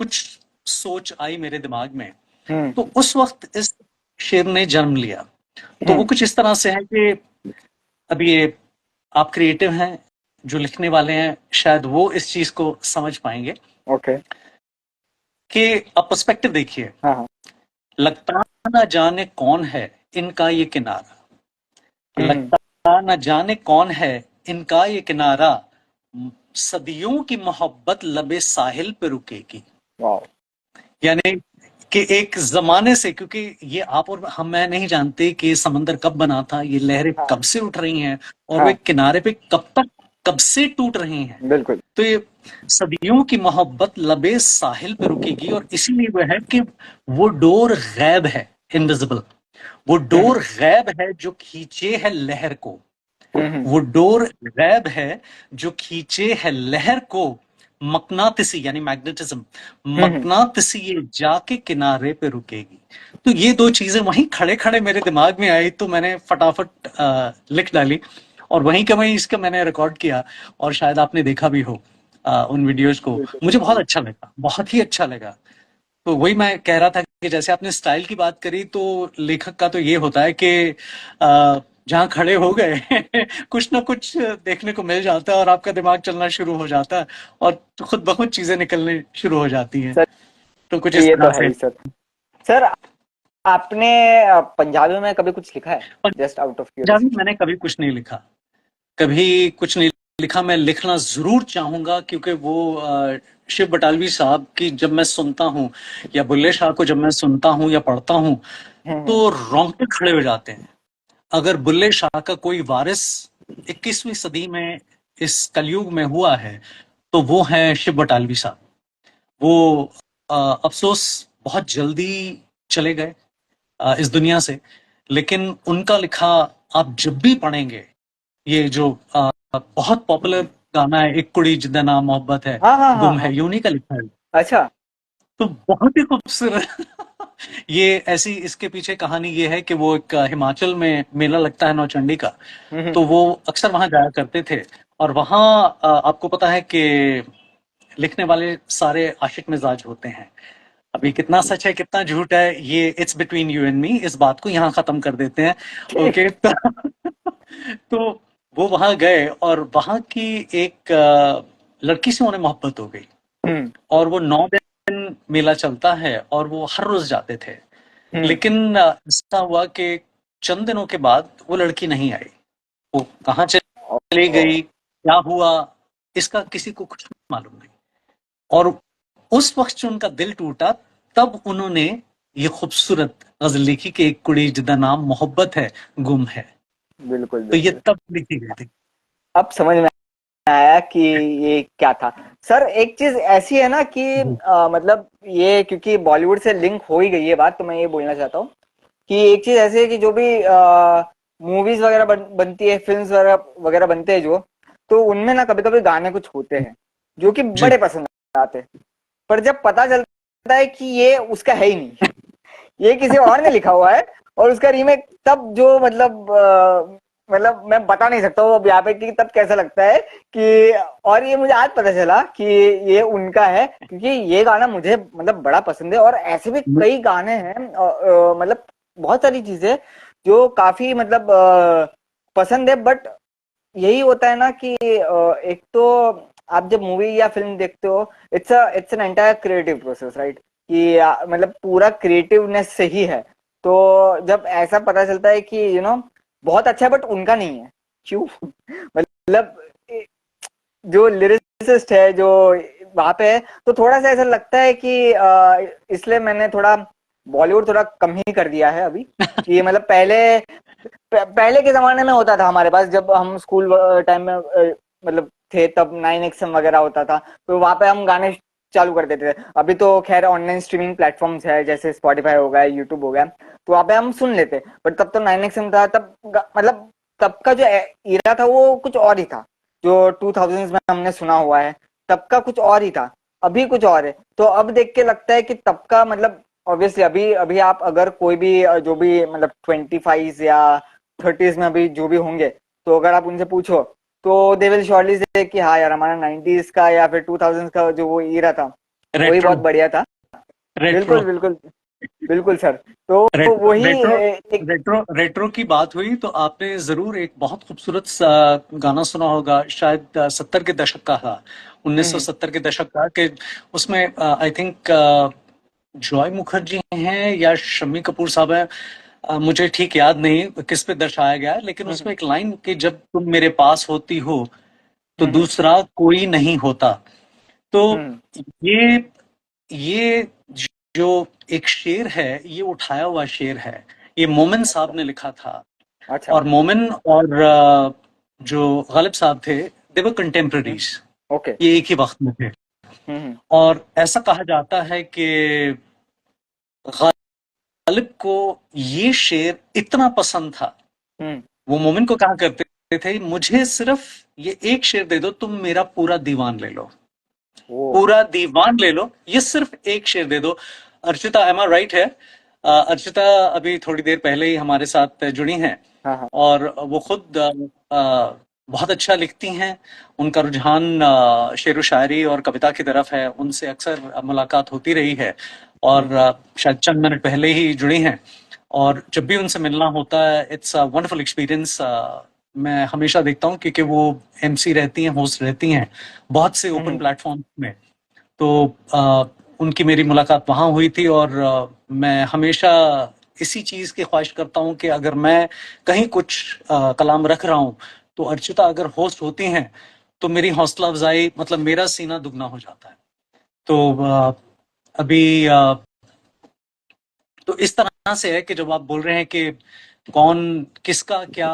कुछ सोच आई मेरे दिमाग में। तो उस वक्त इस शेर ने जन्म लिया। तो वो कुछ इस तरह से है कि अब ये आप क्रिएटिव हैं, जो लिखने वाले हैं, शायद वो इस चीज को समझ पाएंगे ओके। कि आप पर्सपेक्टिव देखिए। हाँ, लगता ना जाने कौन है इनका ये किनारा, लगता ना जाने कौन है इनका ये किनारा, सदियों की मोहब्बत लबे साहिल पे रुकेगी। वाह। यानी कि एक जमाने से, क्योंकि ये आप और हम मैं नहीं जानते कि समंदर कब बना था, ये लहरें कब से उठ रही हैं और वे किनारे पे कब तक कब से टूट रही हैं। बिल्कुल। तो ये सदियों की मोहब्बत लबे साहिल पे रुकेगी और इसीलिए वह है कि वो डोर गैब है, इनविजिबल, वो डोर गैब है जो खींचे है लहर को, वो डोर गैब है जो खींचे है लहर को, मकनातिसी यानी मैग्नेटिज्म, मकनातिसी ये जाके किनारे पे रुकेगी। तो ये दो चीजें वहीं खड़े खड़े मेरे दिमाग में आई, तो मैंने फटाफट लिख डाली और वहीं का वहीं इसका मैंने रिकॉर्ड किया और शायद आपने देखा भी हो उन वीडियोस को। मुझे बहुत अच्छा लगा, बहुत ही अच्छा लगा। तो वही मैं कह रहा था कि जैसे आपने स्टाइल की बात करी, तो लेखक का तो ये होता है कि जहाँ खड़े हो गए कुछ ना कुछ देखने को मिल जाता है और आपका दिमाग चलना शुरू हो जाता है और खुद ब खुद चीजें निकलने शुरू हो जाती हैं। सर, तो कुछ इस ये तो तरह है से। ही सर। सर, आपने पंजाबी में कभी कुछ लिखा है? Just out of Punjabi curiosity. मैंने कभी कुछ नहीं लिखा, कभी कुछ नहीं लिखा। मैं लिखना जरूर चाहूंगा क्योंकि वो शिव बटालवी साहब की जब मैं सुनता हूँ या बुल्ले शाह को जब मैं सुनता हूँ या पढ़ता हूँ तो रोंगटे खड़े हो जाते हैं। अगर बुल्ले शाह का कोई वारिस 21वीं सदी में इस कलयुग में हुआ है तो वो है शिव बटालवी साहब। वो अफसोस बहुत जल्दी चले गए इस दुनिया से, लेकिन उनका लिखा आप जब भी पढ़ेंगे, ये जो बहुत पॉपुलर गाना है एक कुड़ी जिदा नाम मोहब्बत है गुम है, ये उन्हीं का लिखा है। अच्छा। तो बहुत ही खूबसूरत ये ऐसी इसके पीछे कहानी ये है कि वो एक हिमाचल में मेला लगता है नौचंडी का, तो वो अक्सर वहां जाया करते थे और वहां आपको पता है कि लिखने वाले सारे आशिक मिजाज होते हैं। अभी कितना सच है कितना झूठ है ये it's between you and me, इस बात को यहाँ खत्म कर देते हैं। ओके तो वो वहां गए और वहां की एक लड़की से उन्हें मोहब्बत हो गई और वो 9 दिन मेला चलता है और वो हर रोज जाते थे। लेकिन ऐसा हुआ कि चंद दिनों के बाद वो लड़की नहीं आई, वो कहाँ चली गई, क्या हुआ, इसका किसी को कुछ मालूम नहीं। और उस वक्त जो उनका दिल टूटा तब उन्होंने ये खूबसूरत गजल लिखी कि एक कुड़ी जिदा नाम मोहब्बत है गुम है। बिल्कुल, तो ये बिल्कुल। तब लिखी गई थी। अब समझ में आया कि ये क्या था। सर एक चीज ऐसी है ना कि जी मतलब ये क्योंकि बॉलीवुड से लिंक हो ही गई है बात, तो मैं ये बोलना चाहता हूँ कि एक चीज ऐसी है कि जो भी मूवीज वगैरह बनती है, फिल्म्स वगैरह वगैरह बनते हैं जो, तो उनमें ना कभी कभी गाने कुछ होते हैं जो कि जी बड़े पसंद आते हैं, पर जब पता चलता है कि ये उसका है ही नहीं, ये किसी और ने लिखा हुआ है और उसका रीमेक, तब जो मतलब मैं बता नहीं सकता हूँ अब यहाँ पे कि तब कैसा लगता है कि, और ये मुझे आज पता चला कि ये उनका है, क्योंकि ये गाना मुझे मतलब बड़ा पसंद है। और ऐसे भी कई गाने हैं मतलब बहुत सारी चीजें जो काफी मतलब पसंद है, बट यही होता है ना कि एक तो आप जब मूवी या फिल्म देखते हो, it's an entire creative process, right? कि मतलब पूरा क्रिएटिवनेस से ही है। तो जब ऐसा पता चलता है कि बहुत अच्छा है बट उनका नहीं है, क्यों? मतलब जो लिरिसिस्ट है जो वहां पे है, तो थोड़ा सा ऐसा लगता है कि इसलिए मैंने थोड़ा बॉलीवुड थोड़ा कम ही कर दिया है अभी। कि मतलब पहले के जमाने में होता था हमारे पास, जब हम स्कूल टाइम में मतलब थे, तब 9XM वगैरह होता था, तो वहां पे हम गाने चालू कर देते थे। अभी तो खैर ऑनलाइन स्ट्रीमिंग प्लेटफॉर्म्स है, जैसे स्पॉटिफाई हो गया, यूट्यूब हो गया, तो वहां पे हम सुन लेते। बट तब तो 9XM था, तब मतलब तब का जो एरा था वो कुछ और ही था। जो 2000s में हमने सुना हुआ है, तब का कुछ और ही था, अभी कुछ और है। तो अब देख के लगता है कि तब का मतलब ऑब्वियसली अभी अभी आप अगर कोई भी जो भी मतलब 25 या 30s में अभी जो भी होंगे, तो अगर आप उनसे पूछो तो दे विल श्योरली से कि हाँ यार, हमारा 90s का या फिर 2000s का जो वो ईरा था, वही रेट्रो बहुत बढ़िया था। रेट्रो बिल्कुल बिल्कुल बिल्कुल सर। तो रेट्रो वही रेट्रो एक। रेट्रो की बात हुई तो आपने जरूर एक बहुत खूबसूरत सा गाना सुना होगा, शायद 70 के दशक का था, हम्म 1970 के दशक का, कि उसमें आई थिंक जॉय मुखर्जी हैं या शम्मी कपूर साहब हैं, मुझे ठीक याद नहीं किस पे दर्शाया गया है, लेकिन हम्म उसमें एक लाइन कि जब तुम मेरे पास होती हो तो हम्म दूसरा कोई नहीं होता। तो हम्म, ये ये जो एक शेर है, ये उठाया हुआ शेर है, ये मोमिन साहब अच्छा ने लिखा था। अच्छा। और मोमिन और जो गालिब साहब थे, दे वर हम्म, कंटेम्पररीज, ओके। ये एक ही वक्त में थे। हम्म और ऐसा कहा जाता है कि गालिब को ये शेर इतना पसंद था, हम्म वो मोमिन को कहा करते थे, मुझे सिर्फ ये एक शेर दे दो, तुम मेरा पूरा दीवान ले लो, ओ पूरा दीवान ले लो, ये सिर्फ एक शेर दे दो। अर्चिता, एम आई राइट है? अर्चिता अभी थोड़ी देर पहले ही हमारे साथ जुड़ी हैं, हाँ हाँ। और वो खुद बहुत अच्छा लिखती हैं। उनका रुझान शेर व शायरी और कविता की तरफ है, उनसे अक्सर मुलाकात होती रही है, और हम्म शायद चंद मिनट पहले ही जुड़ी हैं। और जब भी उनसे मिलना होता है, इट्स अ वंडरफुल एक्सपीरियंस। मैं हमेशा देखता हूँ, क्योंकि वो एमसी रहती हैं, होस्ट रहती हैं बहुत से ओपन हम्म प्लेटफॉर्म में। तो उनकी मेरी मुलाकात वहाँ हुई थी, और मैं हमेशा इसी चीज़ की ख्वाहिश करता हूँ कि अगर मैं कहीं कुछ कलाम रख रहा हूँ, तो अर्चिता अगर होस्ट होती हैं, तो मेरी हौसला अफजाई, मतलब मेरा सीना दुगना हो जाता है। तो अभी तो इस तरह से है कि जब आप बोल रहे हैं कि कौन किसका क्या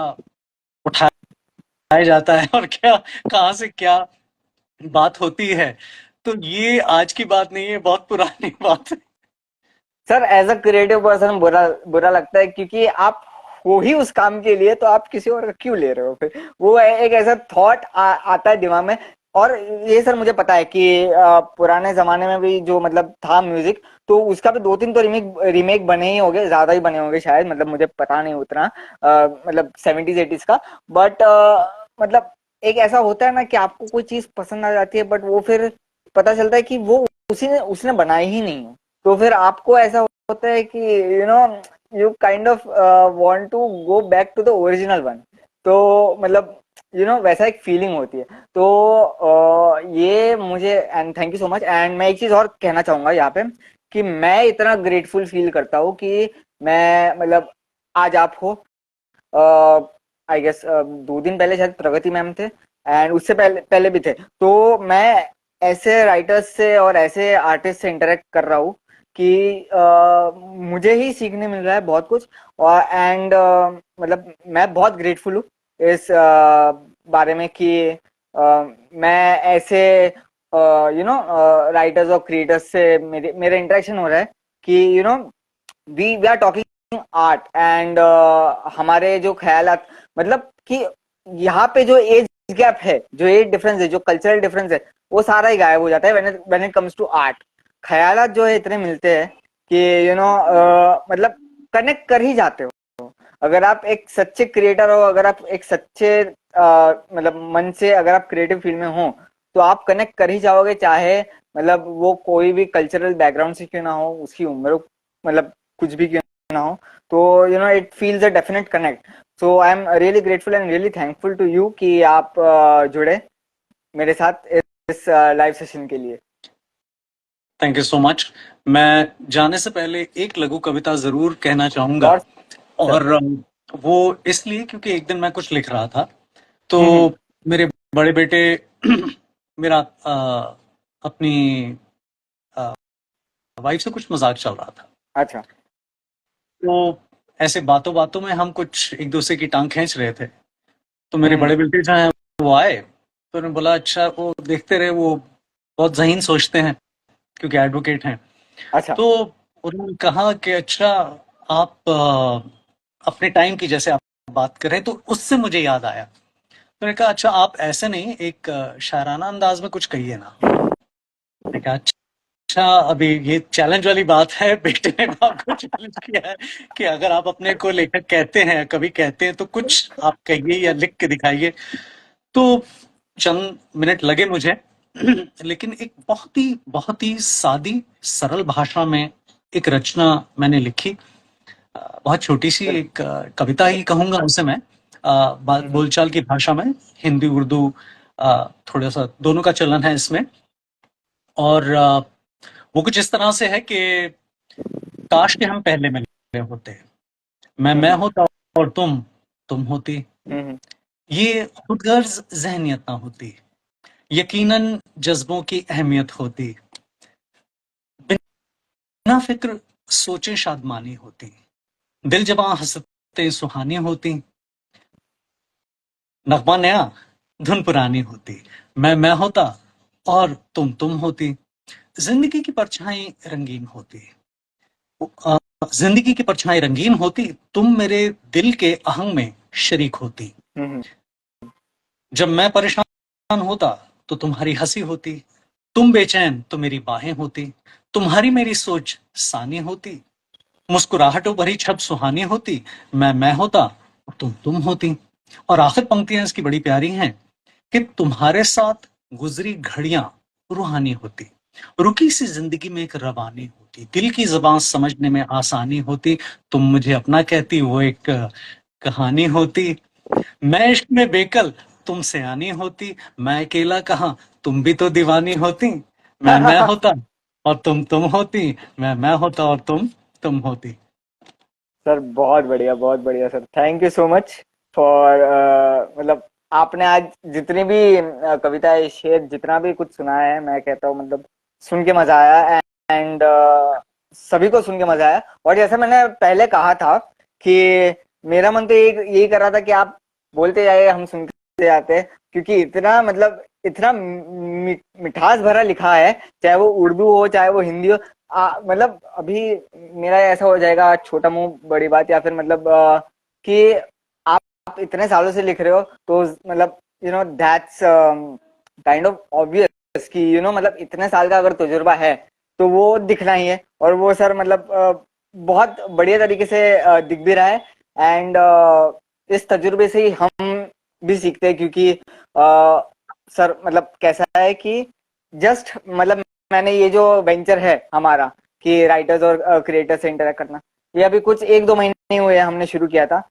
उठाया जाता है और क्या कहाँ से क्या बात होती है, तो ये आज की बात नहीं है, बहुत पुरानी बात है। Sir as a creative person बुरा बुरा लगता है, क्योंकि आप हो ही उस काम के लिए, तो आप किसी और का क्यों ले रहे हो फिर? वो एक ऐसा थॉट आता है दिमाग में। और ये सर मुझे पता है कि पुराने जमाने में भी जो मतलब था म्यूजिक, तो उसका भी दो तीन तो रीमेक रीमेक बने ही होंगे, ज्यादा ही बने होंगे शायद, मतलब मुझे पता नहीं उतना मतलब 70s 80s का। बट मतलब एक ऐसा होता है ना कि आपको कोई चीज पसंद आ जाती है, बट वो फिर पता चलता है कि वो उसी ने उसने बनाई ही नहीं है। तो फिर आपको ऐसा होता है कि you kind of want to go back to the original one. तो मतलब वैसा एक फीलिंग होती है। तो ये मुझे, and thank you so much. And मैं एक चीज और कहना चाहूंगा यहाँ पे, कि मैं इतना ग्रेटफुल फील करता हूँ कि मैं मतलब आज आप हो, आई गेस 2 दिन पहले शायद प्रगति मैम थे, एंड उससे पहले पहले भी थे। तो मैं ऐसे राइटर्स से और ऐसे आर्टिस्ट से इंटरेक्ट कर रहा हूँ कि मुझे ही सीखने मिल रहा है बहुत कुछ। और मतलब मैं बहुत ग्रेटफुल हूँ इस बारे में कि मैं ऐसे राइटर्स और क्रिएटर्स से मेरे इंटरेक्शन हो रहा है कि we are talking art and हमारे जो ख्यालात, मतलब कि यहाँ पे जो एज गैप है, जो एज डिफरेंस है, जो कल्चरल डिफरेंस है, वो सारा ही गायब हो जाता है when it comes to art. ख्यालात जो है इतने मिलते हैं कि मतलब कनेक्ट कर ही जाते हो। अगर आप एक सच्चे क्रिएटर हो, अगर आप एक सच्चे मतलब मन से अगर आप क्रिएटिव फील्ड में हो, तो आप कनेक्ट कर ही जाओगे, चाहे मतलब वो कोई भी कल्चरल बैकग्राउंड से क्यों ना हो, उसकी उम्र मतलब कुछ भी क्यों ना हो। तो it feels a definite connect. So I am really grateful and really thankful to you कि आप जुड़े मेरे साथ इस लाइव सेशन के लिए। Thank you so much. मैं जाने से पहले एक लघु कविता जरूर कहना चाहूंगा, और सर। और वो इसलिए क्योंकि एक दिन मैं कुछ लिख रहा था, तो हम्म। मेरे बड़े बेटे मेरा अपनी वाइफ से कुछ मजाक चल रहा था। अच्छा। तो ऐसे बातों बातों में हम कुछ एक दूसरे की टांग खींच रहे थे, तो मेरे हम्म। बड़े बेटे जो हैं वो आए, तो उन्होंने बोला अच्छा वो देखते रहे, वो बहुत ज़हीन सोचते हैं क्योंकि एडवोकेट हैं। अच्छा। तो उन्होंने कहा कि अच्छा आप अपने टाइम की जैसे आप बात कर रहे हैं, तो उससे मुझे याद आया। तो मैंने कहा अच्छा आप ऐसे नहीं, एक शायराना अंदाज में कुछ कहिए ना। मैंने कहा अच्छा अभी ये चैलेंज वाली बात है, बेटे ने आपको चैलेंज किया है कि अगर आप अपने को लेखक कहते हैं, कभी कहते हैं, तो कुछ आप कहिए या लिख के दिखाइए। तो चंद मिनट लगे मुझे लेकिन एक बहुत ही सादी सरल भाषा में एक रचना मैंने लिखी। बहुत छोटी सी बिल्कुल। एक कविता ही कहूंगा उसे मैं, हम्म। बोलचाल की भाषा में, हिंदी उर्दू थोड़ा सा दोनों का चलन है इसमें। और वो कुछ इस तरह से है कि काश के हम पहले मिले होते, मैं हम्म। होता और तुम होती। हम्म। ये खुदगर्ज जहनियत ना होती, यकीनन जज्बों की अहमियत होती, बिना फिक्र सोचे शादमानी होती, दिल जबां हंसते सुहानी होती, नगमा नया धुन पुरानी होती, मैं होता और तुम होती, जिंदगी की परछाई रंगीन होती। अ, जिंदगी की परछाई रंगीन होती, तुम मेरे दिल के आहंग में शरीक होती। हम्म। जब मैं परेशान होता तो तुम्हारी हंसी होती, तुम बेचैन तो मेरी बाहें होती, तुम्हारी मेरी सोच सानी होती, मुस्कुराहटों भरी छब सुहानी होती, मैं होता और तुम होती। और आखिर पंक्तियां इसकी बड़ी प्यारी हैं कि तुम्हारे साथ गुजरी घड़ियां रूहानी होती, रुकी सी जिंदगी में एक रवानी होती, दिल की जबान समझने में आसानी होती, तुम मुझे अपना कहती वो एक कहानी होती, मैं इश्क में बेकल तुम सयानी होती, मैं अकेला कहाँ तुम भी तो दीवानी होती, मैं होता और तुम होती, मैं होता और तुम होती। सर बहुत बढ़िया sir, thank you so much for मतलब आपने आज जितनी भी कविताएं, शेर, जितना भी कुछ सुनाया है, मैं कहता हूँ मतलब सुन के मजा आया। एंड सभी को सुन के मजा आया। और जैसे मैंने पहले कहा था कि मेरा मन तो यही कर रहा था कि आप बोलते जाइए, हम सुनते जाते हैं, क्योंकि इतना मतलब इतना मिठास भरा लिखा है, चाहे वो उर्दू हो चाहे वो हिंदी हो। मतलब अभी मेरा ऐसा हो जाएगा, छोटा मुंह बड़ी बात, या फिर मतलब कि आप इतने सालों से लिख रहे हो, तो मतलब दैट्स काइंड ऑफ ऑब्वियस कि मतलब इतने साल का अगर तजुर्बा है, तो वो दिखना ही है। और वो सर मतलब बहुत बढ़िया तरीके से दिख भी रहा है। एंड इस तजुर्बे से ही हम भी सीखते हैं, क्योंकि सर मतलब कैसा है कि जस्ट मतलब मैंने ये जो वेंचर है हमारा कि राइटर्स और क्रिएटर्स से इंटरेक्ट करना, ये अभी कुछ 1-2 महीने हुए हमने शुरू किया था।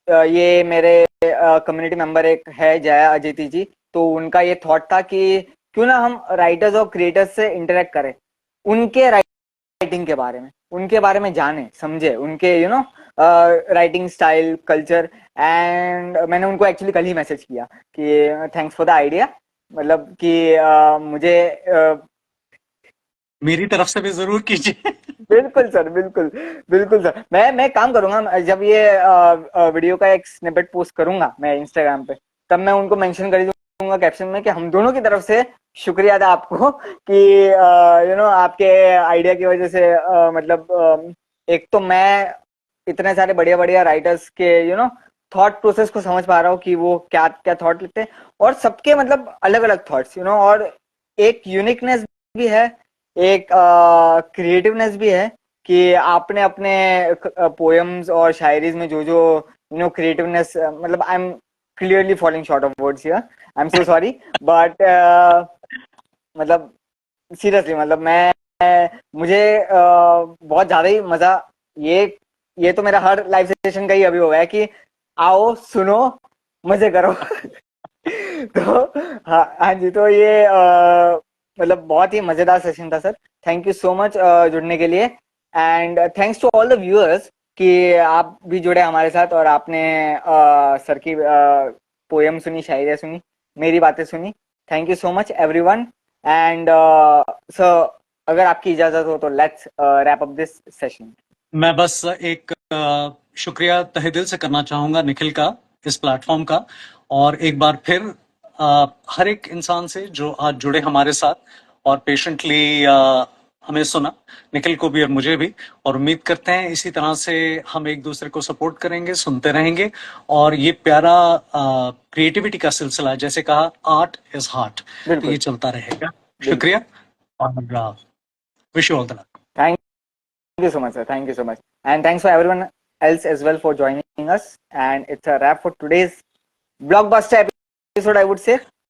ये मेरे कम्युनिटी मेंबर एक है, जया अजिती जी, तो उनका ये थॉट था कि क्यों ना हम राइटर्स और क्रिएटर्स से इंटरेक्ट करें, उनके राइटिंग के बारे में, उनके बारे में जाने समझे, उनके राइटिंग स्टाइल, कल्चर। एंड मैंने उनको एक्चुअली कल ही मैसेज किया कि थैंक्स फॉर द आइडिया, मतलब कि मुझे मेरी तरफ से भी जरूर कीजिए। बिल्कुल सर, बिल्कुल। बिल्कुल सर, मैं काम करूंगा, जब ये वीडियो का एक स्निपेट पोस्ट करूंगा मैं इंस्टाग्राम पे, तब मैं उनको मेंशन कर दूंगा कैप्शन में कि हम दोनों की तरफ से शुक्रिया था आपको कि आपके आइडिया की वजह से मतलब एक तो मैं इतने सारे बढ़िया बढ़िया राइटर्स के थॉट प्रोसेस को समझ पा रहा हूँ कि वो क्या क्या थॉट लिखते हैं, और सबके मतलब अलग अलग थॉट्स और एक यूनिकनेस भी है, एक क्रिएटिवनेस भी है कि आपने अपने पोएम्स और शायरीज में जो जो क्रिएटिवनेस, मतलब I am clearly falling short of words here, I am so sorry, but मतलब सीरियसली मतलब मुझे बहुत ज्यादा ही मजा, ये तो मेरा हर लाइव सेशन का ही अभी हो गया है कि आओ सुनो मजे करो। तो हाँ हाँ जी, तो ये मतलब बहुत ही मजेदार सेशन था sir. Thank you so much जुड़ने के लिए, and thanks to all the viewers कि आप भी जुड़े हमारे साथ और आपने सर की पोएम सुनी, शायरियाँ सुनी, मेरी बातें सुनी। Thank you so much everyone, and sir अगर आपकी इजाजत हो तो let's wrap up this session. मैं बस एक शुक्रिया तहे दिल से करना चाहूंगा निखिल का, इस प्लेटफॉर्म का, और एक बार फिर हर एक इंसान से जो आज जुड़े हमारे साथ और पेशेंटली हमें सुना, निखिल को भी और मुझे भी, और उम्मीद करते हैं इसी तरह से हम एक दूसरे को सपोर्ट करेंगे, सुनते रहेंगे, और ये प्यारा क्रिएटिविटी का सिलसिला, जैसे कहा आर्ट इज हार्ट, तो ये बिल्कुल चलता रहेगा। बिल्कुल। शुक्रिया और wish you all the luck. Thank you so much, sir. Thank you so much. And thanks for everyone else as well for joining us. And it's a wrap for today's blockbuster episode, I would say.